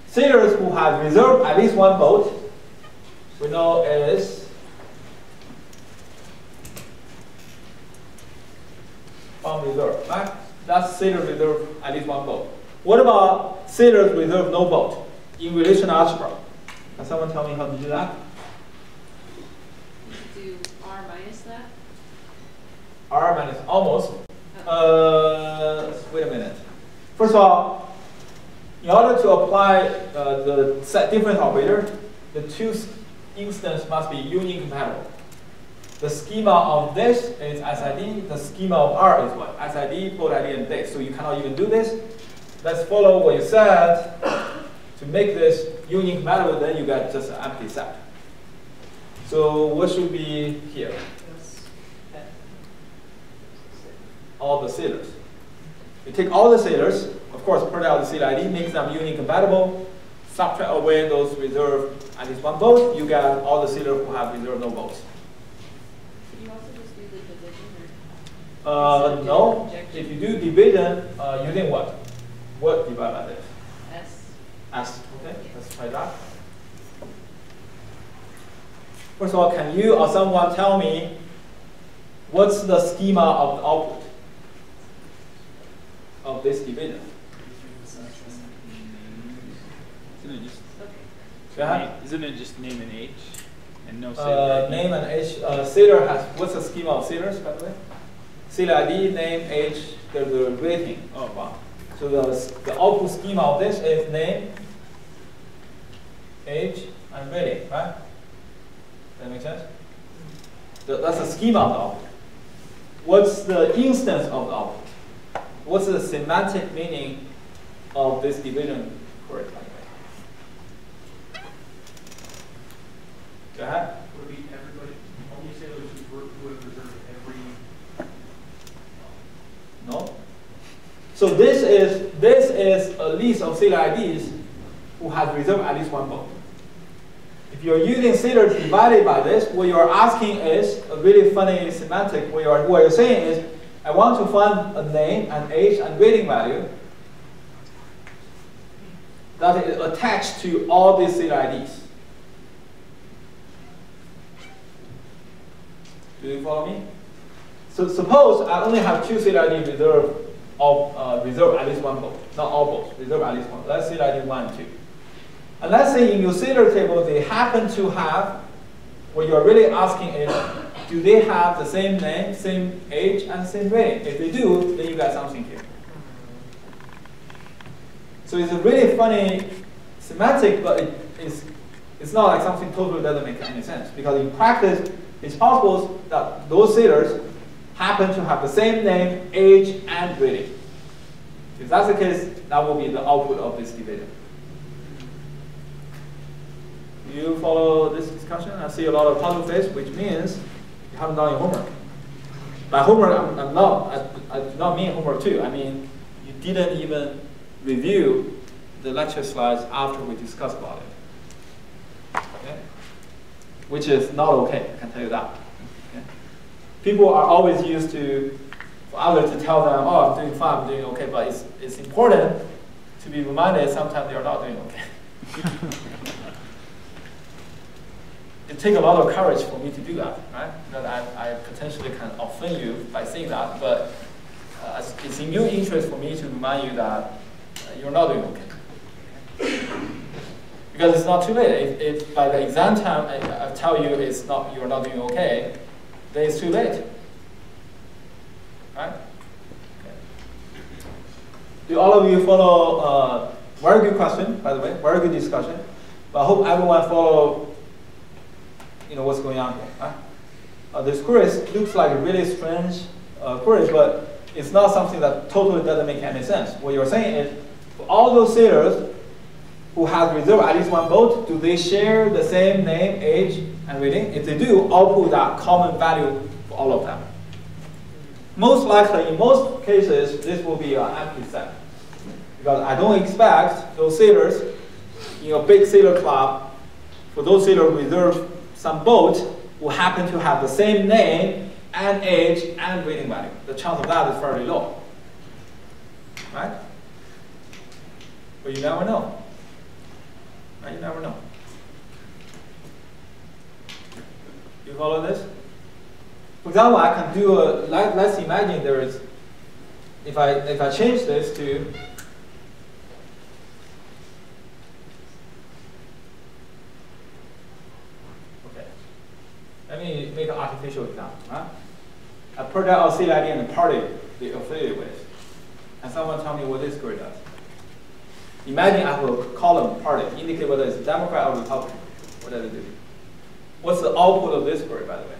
Sailors who have reserved at least one boat, we know is on reserve, right? That's sailor reserve at least one boat. What about sailors reserve no boat in relation algebra? Can someone tell me how to do that? Do R minus that? R minus almost. Wait a minute. First of all, in order to apply the set difference operator, the two instances must be union compatible. The schema of this is SID, the schema of R is what? SID, port ID, and this. So you cannot even do this. Let's follow what you said. To make this union compatible, then you get just an empty set. So what should be here? All the sailors. You take all the sailors, of course, print out the sailor ID, make them union compatible, subtract away those reserved at least one boat, you get all the sailors who have reserved no boats. Could you also just do the division? Or No. If you do division, using what? What divide by this? S. S. Okay, let's try that. First of all, can you or someone tell me what's the schema of the output of this division? Isn't it just name and age and no sailor ID? Name and age. Sailor has, what's the schema of sailors, by the way? Sailor ID, name, age, there's a rating. Oh, wow. So the output schema of this is name, age, and rating, right? Does that make sense? That's the schema of the output. What's the instance of the output? What's the semantic meaning of this division query? Go ahead. Would it be everybody, only sailors who would have reserved every? No. So this is a list of sailor IDs who has reserved at least one boat. If you're using sailors divided by this, what you're asking is a really funny semantic. What you're saying is, I want to find a name, an age, and rating value that is attached to all these sailor IDs. Do you follow me? So suppose I only have 2 sailor IDs reserved at least one boat, not all boats, reserve at least one. Let's sailor ID 1 and 2. And let's say in your sailor table they happen to have, what you're really asking is, do they have the same name, same age, and same rating? If they do, then you got something here. So it's a really funny semantic, but it's not like something totally doesn't make any sense. Because in practice, it's possible that those sailors happen to have the same name, age, and rating. If that's the case, that will be the output of this division. You follow this discussion? I see a lot of puzzle face, which means you haven't done your homework. By homework, I do not mean homework 2. I mean, you didn't even review the lecture slides after we discussed about it. Okay? Which is not okay, I can tell you that. Okay? People are always used to, for others to tell them, oh, I'm doing fine, I'm doing okay, but it's important to be reminded sometimes they are not doing okay. It takes a lot of courage for me to do that, right? Because I potentially can offend you by saying that, but it's in your interest for me to remind you that you're not doing okay. Because it's not too late. If by the exam time I tell you you're not doing okay, then it's too late, right? Okay. Do all of you follow? Very good question, by the way. Very good discussion. But I hope everyone follow. What's going on here. Huh? This query looks like a really strange query, but it's not something that totally doesn't make any sense. What you're saying is, for all those sailors who have reserved at least one boat, do they share the same name, age, and rating? If they do, output that common value for all of them. Most likely, in most cases, this will be an empty set. Because I don't expect those sailors in a big sailor club, for those sailors who reserve some boat will happen to have the same name and age and rating value. The chance of that is fairly low, right? But you never know, right? You never know. You follow this? For example, I can do let's imagine there is, if I change this to, let me make an artificial example. Huh? I put out a sailor ID and the party they affiliate with. And someone tell me what this query does. Imagine I have a column party, indicate whether it's Democrat or Republican. What does it do? What's the output of this query, by the way?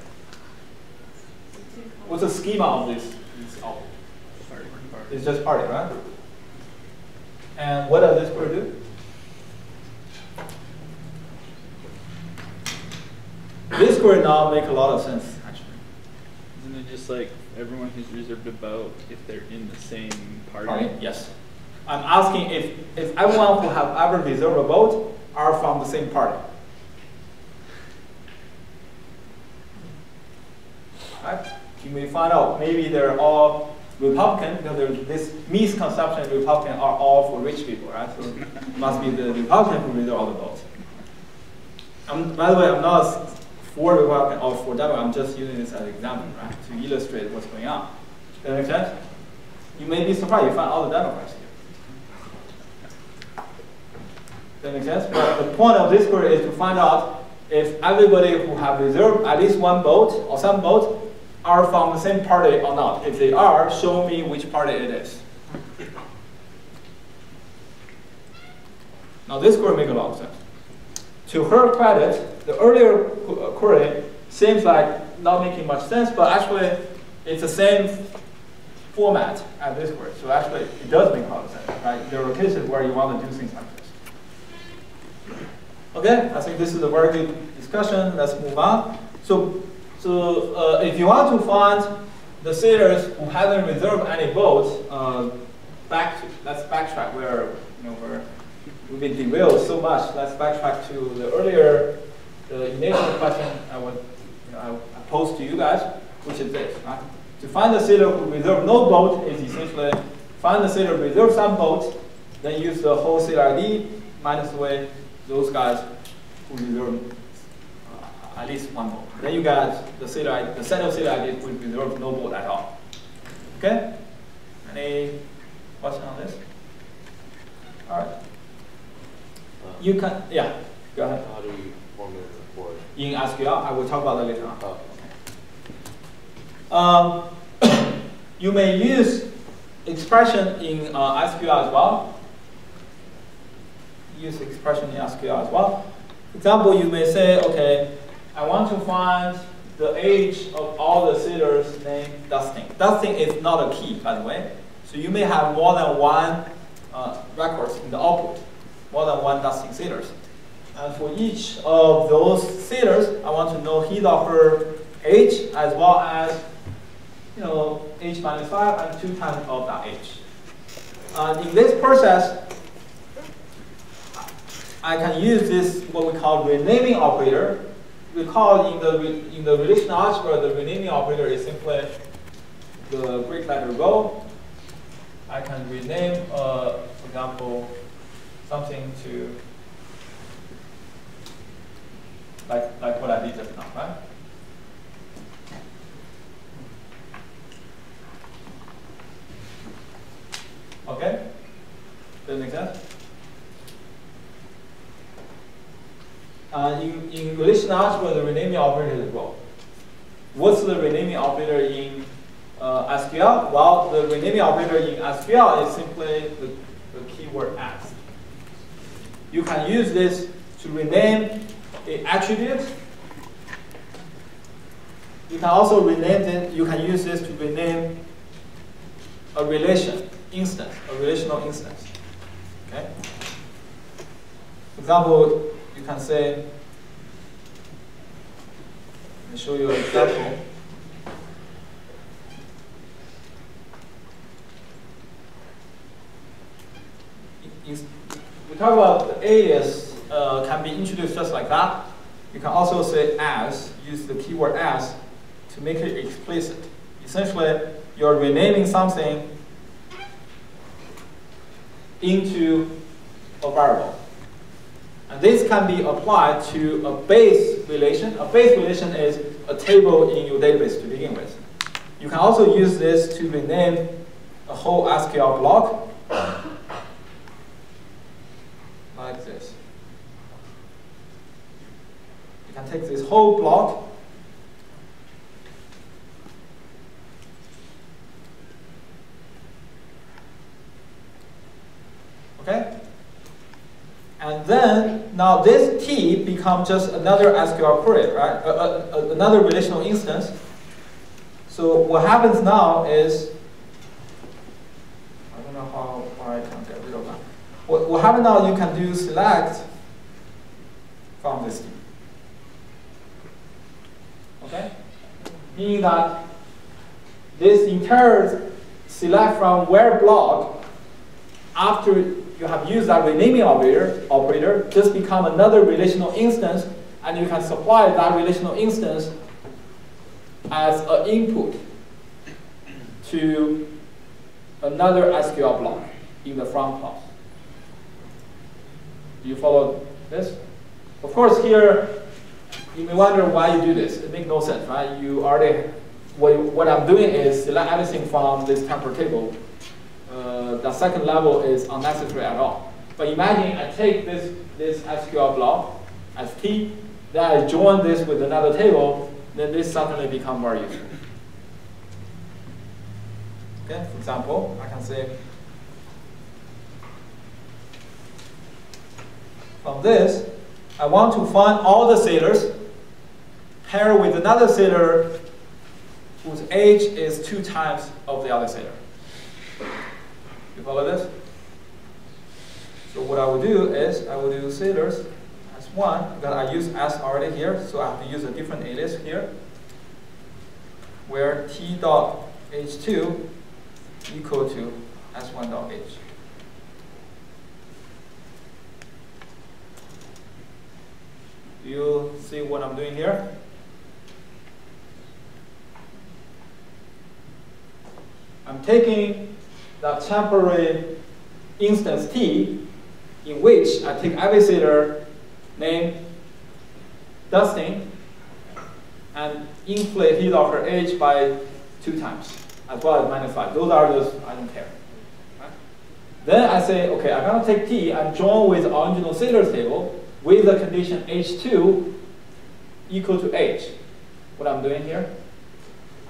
What's the schema of this output? It's just party, right? And what does this query do? This query now makes a lot of sense, actually. Isn't it just like everyone who's reserved a boat, if they're in the same party? Yes. I'm asking if everyone who have ever reserved a boat are from the same party. Right? You may find out maybe they're all Republican, because there's this misconception Republicans are all for rich people, right? So it must be the Republican who reserve all the boats. By the way, I'm not for Republican or for Democrat, I'm just using this as an example, right, to illustrate what's going on. Does that make sense? You may be surprised you find all the Democrats here. Does that make sense? But the point of this query is to find out if everybody who have reserved at least one boat or some boat are from the same party or not. If they are, show me which party it is. Now this query makes a lot of sense. To her credit, the earlier query seems like not making much sense, but actually it's the same format as this word. So actually it does make a lot of sense, right? There are cases where you want to do things like this. Okay, I think this is a very good discussion. Let's move on. So if you want to find the sailors who haven't reserved any votes, let's backtrack where we've been derailed so much. Let's backtrack to the earlier, the initial question I posed to you guys, which is this, right? To find the sailor who reserved no vote is essentially find the sailor who reserved some votes, then use the whole sailor ID minus away those guys who reserved at least one vote. Then you got the sailor ID, the set of sailor IDs who reserved no vote at all. Okay? Any question on this? All right. You can, yeah, go ahead. How do we formulate a report? In SQL, I will talk about that later on. Oh. You may use expression in SQL as well. Use expression in SQL as well. For example, you may say, okay, I want to find the age of all the sailors named Dustin. Dustin is not a key, by the way. So you may have more than one records in the output, more than one Dustin sailors. And for each of those sailors, I want to know his or her age as well as age minus 5 and 2 times of that age. In this process, I can use this what we call renaming operator. Recall in the relational algebra, the renaming operator is simply the Greek letter rho. I can rename, for example, something to like what I did just now, right? Okay? Does it make sense? In relational algebra, the renaming operator is rho. What's the renaming operator in SQL? Well, the renaming operator in SQL is simply the keyword as. You can use this to rename an attribute. You can also rename it. You can use this to rename a relation instance, a relational instance. Okay. For example, you can say, let me show you an example. We talk about the alias can be introduced just like that. You can also say as, use the keyword as to make it explicit. Essentially, you're renaming something into a variable. And this can be applied to a base relation. A base relation is a table in your database to begin with. You can also use this to rename a whole SQL block like this. You can take this whole block okay? And then, now this T becomes just another SQL query, right? Another relational instance. So what happens now is, I don't know how I can get rid of that. What happens now, you can do select from this T. Okay? Meaning that this entire select from where block, after you have used that renaming operator, just become another relational instance, and you can supply that relational instance as an input to another SQL block in the from clause. Do you follow this? Of course, here you may wonder why you do this. It makes no sense, right? You already what I'm doing is select everything from this temporal table. The second level is unnecessary at all. But imagine I take this SQL block as T, then I join this with another table, then this suddenly becomes very useful. Okay, for example, I can say from this, I want to find all the sailors pair with another sailor whose age is 2 times of the other sailor. You follow this? So what I will do is I will do sailors S1, because I use S already here, so I have to use a different alias here, where T dot H2 equal to S1 dot H. Do you see what I'm doing here? I'm taking the temporary instance T, in which I take every sailor named Dustin and inflate his or her age by 2 times, as well as -5. Those are those I don't care. Right? Then I say, okay, I'm going to take T and join with the original sailors table with the condition H2 equal to H. What I'm doing here?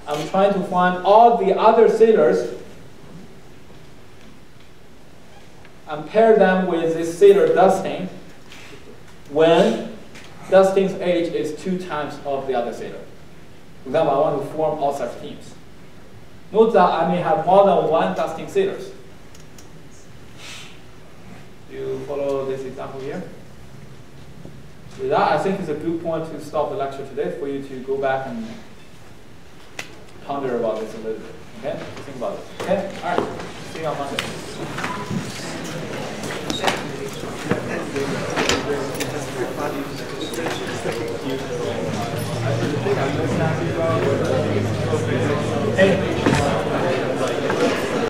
I'm trying to find all the other sailors and pair them with this sailor Dustin when Dustin's age is 2 times of the other sailor. For example, I want to form all such teams. Note that I may have more than 1 Dustin sailors. Do you follow this example here? With that, I think it's a good point to stop the lecture today for you to go back and ponder about this a little bit. Okay? Think about it. Okay? All right. See you on Monday. Hey.